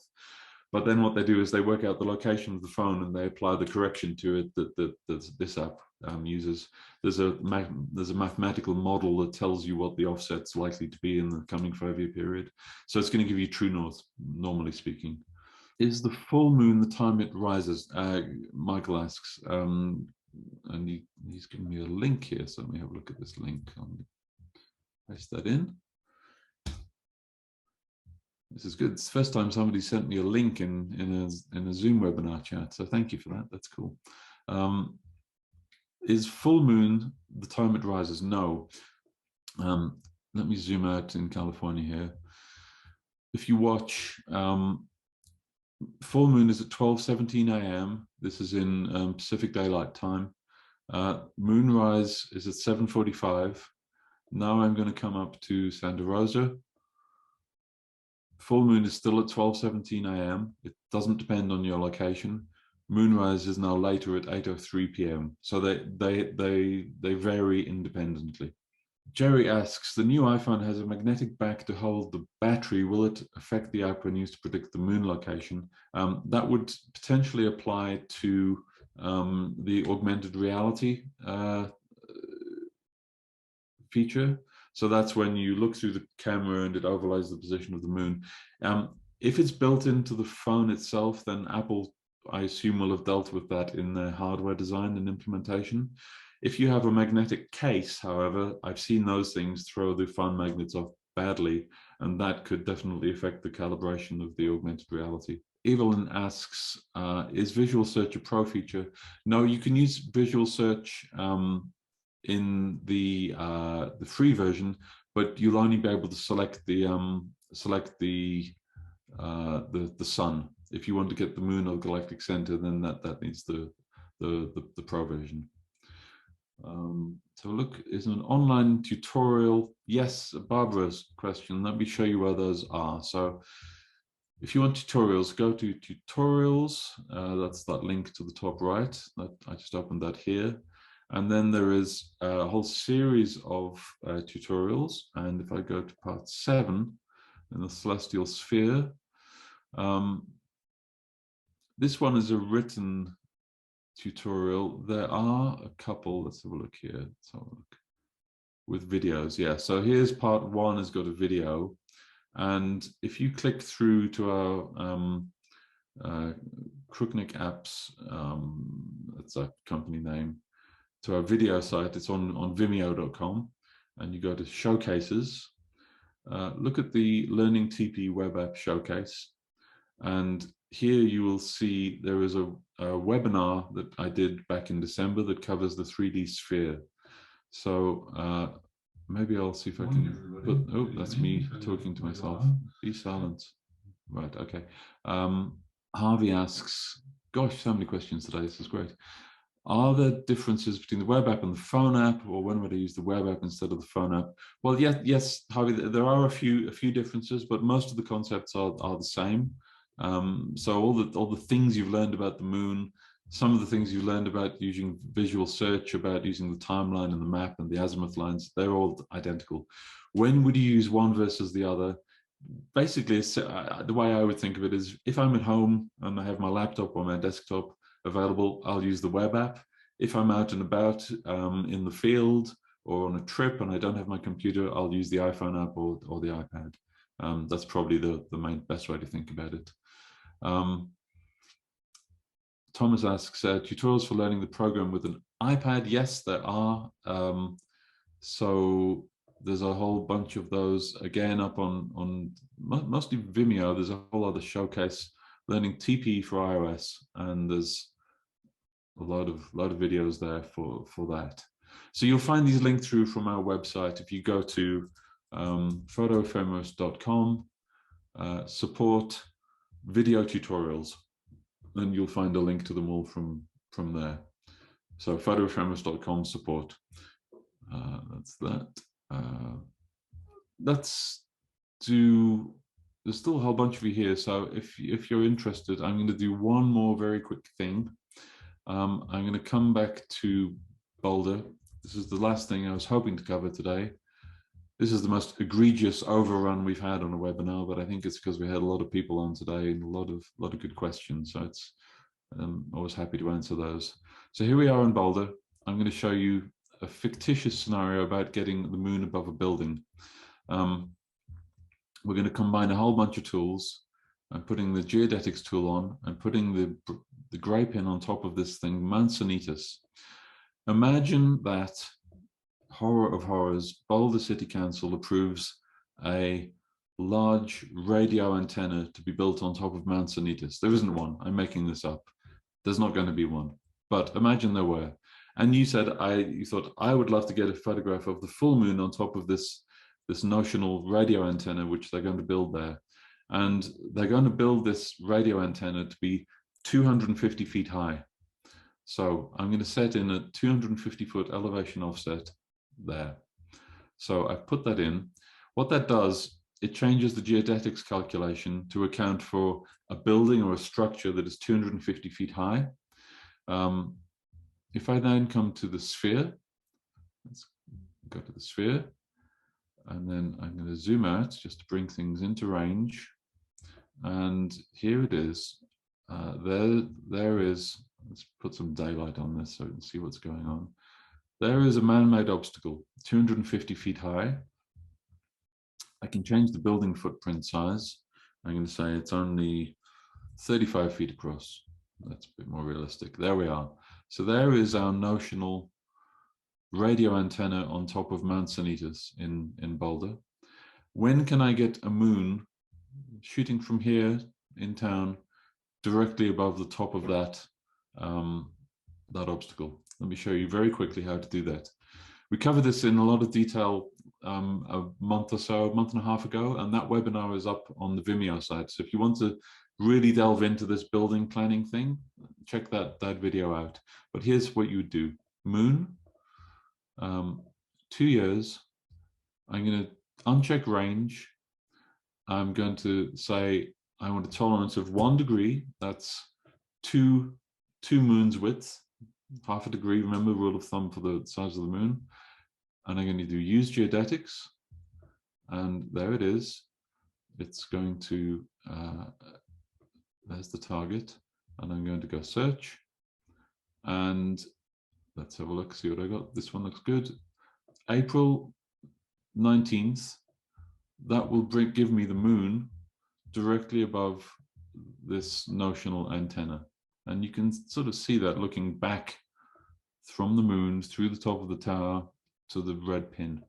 But then what they do is they work out the location of the phone and they apply the correction to it that this app uses. There's a mathematical model that tells you what the offset's likely to be in the coming 5-year period. So it's going to give you true north, normally speaking. Is the full moon the time it rises? Michael asks, and he's given me a link here. So let me have a look at this link. I'll paste that in. This is good. It's the first time somebody sent me a link in a Zoom webinar chat. So thank you for that. That's cool. Is full moon the time it rises? No. Let me zoom out in California here. If you watch, full moon is at 12:17 a.m. This is in Pacific Daylight Time. Moonrise is at 7:45. Now I'm going to come up to Santa Rosa. Full moon is still at 12:17 a.m. It doesn't depend on your location. Moonrise is now later at 8:03 p.m. So they vary independently. Jerry asks, the new iPhone has a magnetic back to hold the battery. Will it affect the app when used to predict the moon location? That would potentially apply to the augmented reality feature. So that's when you look through the camera and it overlays the position of the moon. If it's built into the phone itself, then Apple, I assume, will have dealt with that in their hardware design and implementation. If you have a magnetic case, however, I've seen those things throw the phone magnets off badly, and that could definitely affect the calibration of the augmented reality. Evelyn asks, is Visual Search a pro feature? No, you can use Visual Search in the free version, but you'll only be able to select the sun. If you want to get the moon or the galactic center, then that needs the pro version. So look, is an online tutorial? Yes, Barbara's question. Let me show you where those are. So if you want tutorials, go to tutorials. That's that link to the top right. I just opened that here. And then there is a whole series of tutorials. And if I go to part 7 in the celestial sphere, this one is a written tutorial. There are a couple. Let's have a look here. Let's have a look. With videos, yeah. So here's part 1 has got a video. And if you click through to our Krupnik Apps, that's our company name, to our video site, it's on vimeo.com, and you go to showcases, look at the Learning TP web app showcase, and here you will see there is a webinar that I did back in December that covers the 3D sphere. So maybe I'll see if I can put, oh, that's me talking to myself. Be silent. Right, okay. Harvey asks, gosh, so many questions today, this is great. Are there differences between the web app and the phone app, or when would I use the web app instead of the phone app? Well, yes, Harvey, there are a few differences, but most of the concepts are the same. So all the things you've learned about the moon, some of the things you learned about using visual search, about using the timeline and the map and the azimuth lines, they're all identical. When would you use one versus the other? Basically, the way I would think of it is, if I'm at home and I have my laptop or my desktop available, I'll use the web app. If I'm out and about in the field or on a trip and I don't have my computer, I'll use the iPhone app or the iPad. That's probably the best way to think about it. Thomas asks, tutorials for learning the program with an iPad? Yes, there are. So there's a whole bunch of those, again, up on mostly Vimeo. There's a whole other showcase, learning TP for iOS, and there's a lot of videos there for that. So you'll find these linked through from our website. If you go to photoephemeris.com, support video tutorials, then you'll find a link to them all from there. So photoephemeris.com support. That's that. Let's do, there's still a whole bunch of you here. So if you're interested, I'm going to do one more very quick thing. I'm going to come back to Boulder. This is the last thing I was hoping to cover today. This is the most egregious overrun we've had on a webinar, but I think it's because we had a lot of people on today and a lot of good questions. So it's always happy to answer those. So here we are in Boulder. I'm going to show you a fictitious scenario about getting the moon above a building. We're going to combine a whole bunch of tools. I'm putting the geodetics tool on. I'm putting the gray pin on top of this thing, Mansonitis. Imagine that, horror of horrors, Boulder City Council approves a large radio antenna to be built on top of Mansonitis. There isn't one. I'm making this up. There's not going to be one. But imagine there were. And you said, you thought, I would love to get a photograph of the full moon on top of this notional radio antenna, which they're going to build there. And they're going to build this radio antenna to be 250 feet high. So I'm going to set in a 250-foot elevation offset there. So I've put that in. What that does, it changes the geodetics calculation to account for a building or a structure that is 250 feet high. If I then come to the sphere, let's go to the sphere, and then I'm going to zoom out just to bring things into range. And here it is. There is, let's put some daylight on this so we can see what's going on. There is a man-made obstacle, 250 feet high. I can change the building footprint size. I'm going to say it's only 35 feet across. That's a bit more realistic. There we are. So there is our notional radio antenna on top of Mount Sanitas in Boulder. When can I get a moon shooting from here in town directly above the top of that obstacle? Let me show you very quickly how to do that. We covered this in a lot of detail a month and a half ago, and that webinar is up on the Vimeo site. So if you want to really delve into this building planning thing, check that video out. But here's what you would do. Moon, 2 years. I'm going to uncheck range. I'm going to say I want a tolerance of 1 degree. That's two moons width, half a degree. Remember, rule of thumb for the size of the moon. And I'm going to do use geodetics. And there it is. It's going to, there's the target. And I'm going to go search. And let's have a look, see what I got. This one looks good. April 19th. That will give me the moon directly above this notional antenna. And you can sort of see that looking back from the moon through the top of the tower to the red pin.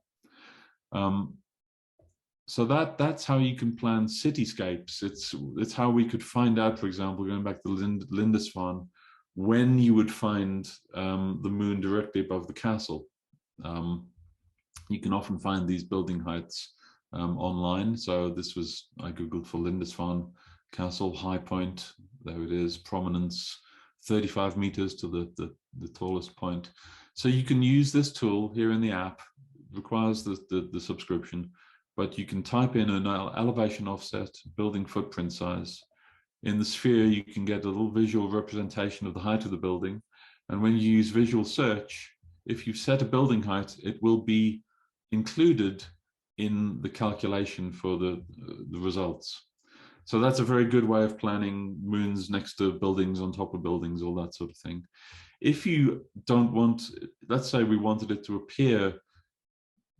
So that's how you can plan cityscapes. It's how we could find out, for example, going back to Lindisfarne, when you would find the moon directly above the castle. You can often find these building heights online. So this was, I Googled for Lindisfarne Castle, high point, there it is, prominence, 35 meters to the tallest point. So you can use this tool here in the app, requires the subscription, but you can type in an elevation offset, building footprint size. In the sphere, you can get a little visual representation of the height of the building. And when you use visual search, if you've set a building height, it will be included in the calculation for the results. So that's a very good way of planning moons next to buildings, on top of buildings, all that sort of thing. If you don't want, let's say we wanted it to appear,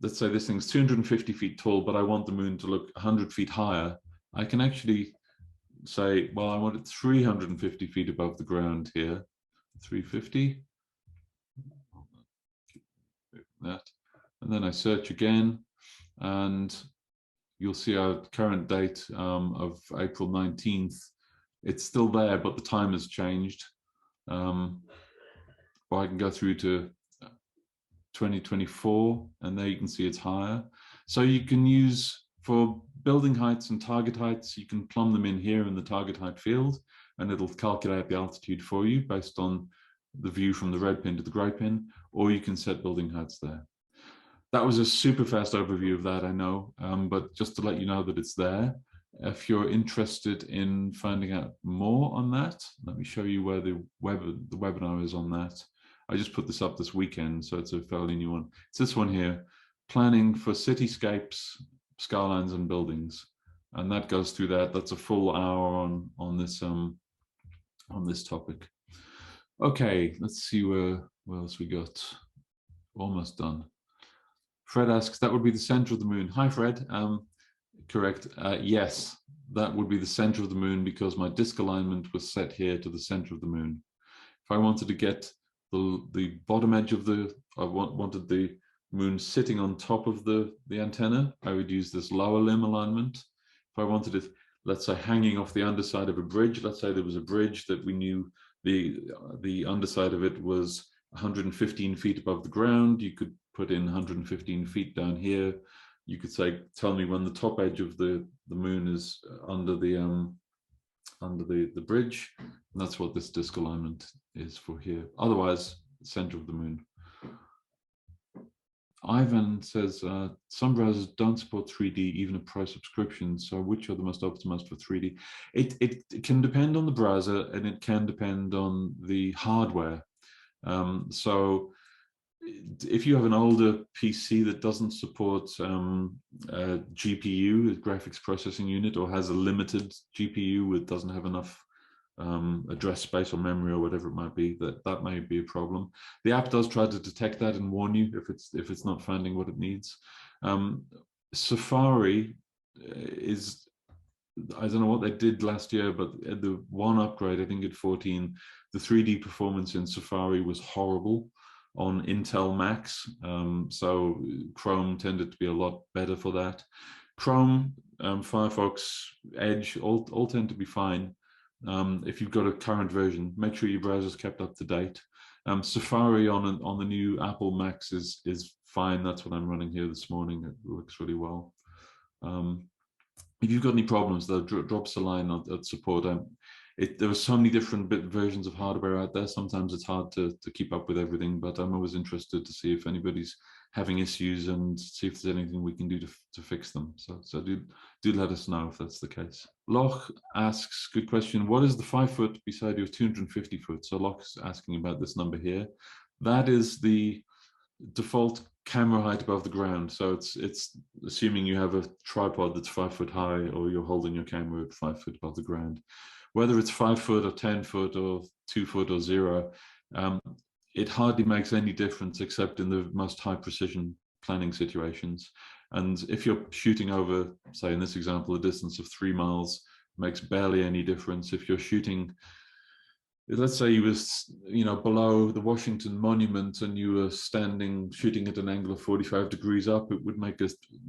let's say this thing's 250 feet tall, but I want the moon to look 100 feet higher, I can actually say, well, I want it 350 feet above the ground here, 350, that, and then I search again, and you'll see our current date of April 19th. It's still there, but the time has changed. Or I can go through to 2024, and there you can see it's higher. So you can use, for building heights and target heights, you can plumb them in here in the target height field, and it'll calculate the altitude for you based on the view from the red pin to the grey pin, or you can set building heights there. That was a super fast overview of that, I know, but just to let you know that it's there. If you're interested in finding out more on that, let me show you where the webinar is on that. I just put this up this weekend, so it's a fairly new one. It's this one here, Planning for Cityscapes, Skylines and Buildings. And that goes through that. That's a full hour on this topic. Okay, let's see where else we got. Almost done. Fred asks, that would be the center of the moon. Hi, Fred. Correct. Yes, that would be the center of the moon because my disk alignment was set here to the center of the moon. If I wanted to get the bottom edge of wanted the moon sitting on top of the antenna, I would use this lower limb alignment. If I wanted it, let's say, hanging off the underside of a bridge, let's say there was a bridge that we knew the underside of it was 115 feet above the ground, you could put in 115 feet down here. You could say, tell me when the top edge of the moon is under the bridge. And that's what this disk alignment is for here. Otherwise, center of the moon. Ivan says, some browsers don't support 3D, even a pro subscription. So which are the most optimized for 3D? It can depend on the browser, and it can depend on the hardware. So if you have an older PC that doesn't support GPU, graphics processing unit, or has a limited GPU, it doesn't have enough address space or memory or whatever it might be, that may be a problem. The app does try to detect that and warn you if it's not finding what it needs. Safari is, I don't know what they did last year, but the one upgrade, I think at 14, the 3D performance in Safari was horrible on Intel Macs. So Chrome tended to be a lot better for that. Chrome, Firefox, Edge, all tend to be fine. If you've got a current version, make sure your browser's kept up to date. Safari on the new Apple Macs is fine. That's what I'm running here this morning. It works really well. If you've got any problems, though, drop us a line at support. There are so many different versions of hardware out there. Sometimes it's hard to keep up with everything, but I'm always interested to see if anybody's having issues and see if there's anything we can do to fix them. So do let us know if that's the case. Loch asks, good question, what is the 5 foot beside your 250 foot? So Loch's asking about this number here. That is the default camera height above the ground. So it's assuming you have a tripod that's 5 foot high, or you're holding your camera at 5 foot above the ground. Whether it's 5 foot or 10 foot or 2 foot or 0, it hardly makes any difference except in the most high precision planning situations. And if you're shooting over, say in this example, a distance of 3 miles, makes barely any difference. If you're shooting, let's say you was, below the Washington Monument and you were shooting at an angle of 45 degrees up, it would make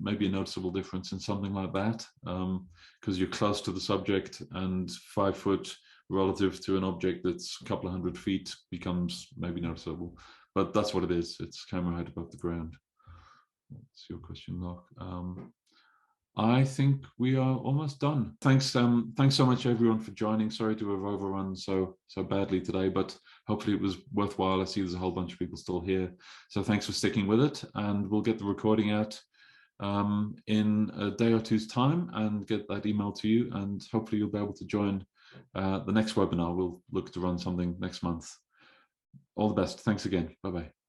maybe a noticeable difference in something like that, because you're close to the subject, and 5 foot relative to an object that's a couple of 100 feet becomes maybe noticeable. But that's what it is. It's camera height above the ground. That's your question, Mark. I think we are almost done. Thanks so much everyone for joining. Sorry to have overrun so badly today, but hopefully it was worthwhile. I see there's a whole bunch of people still here. So thanks for sticking with it, and we'll get the recording out in a day or two's time and get that email to you, and hopefully you'll be able to join the next webinar. We'll look to run something next month. All the best. Thanks again. Bye-bye.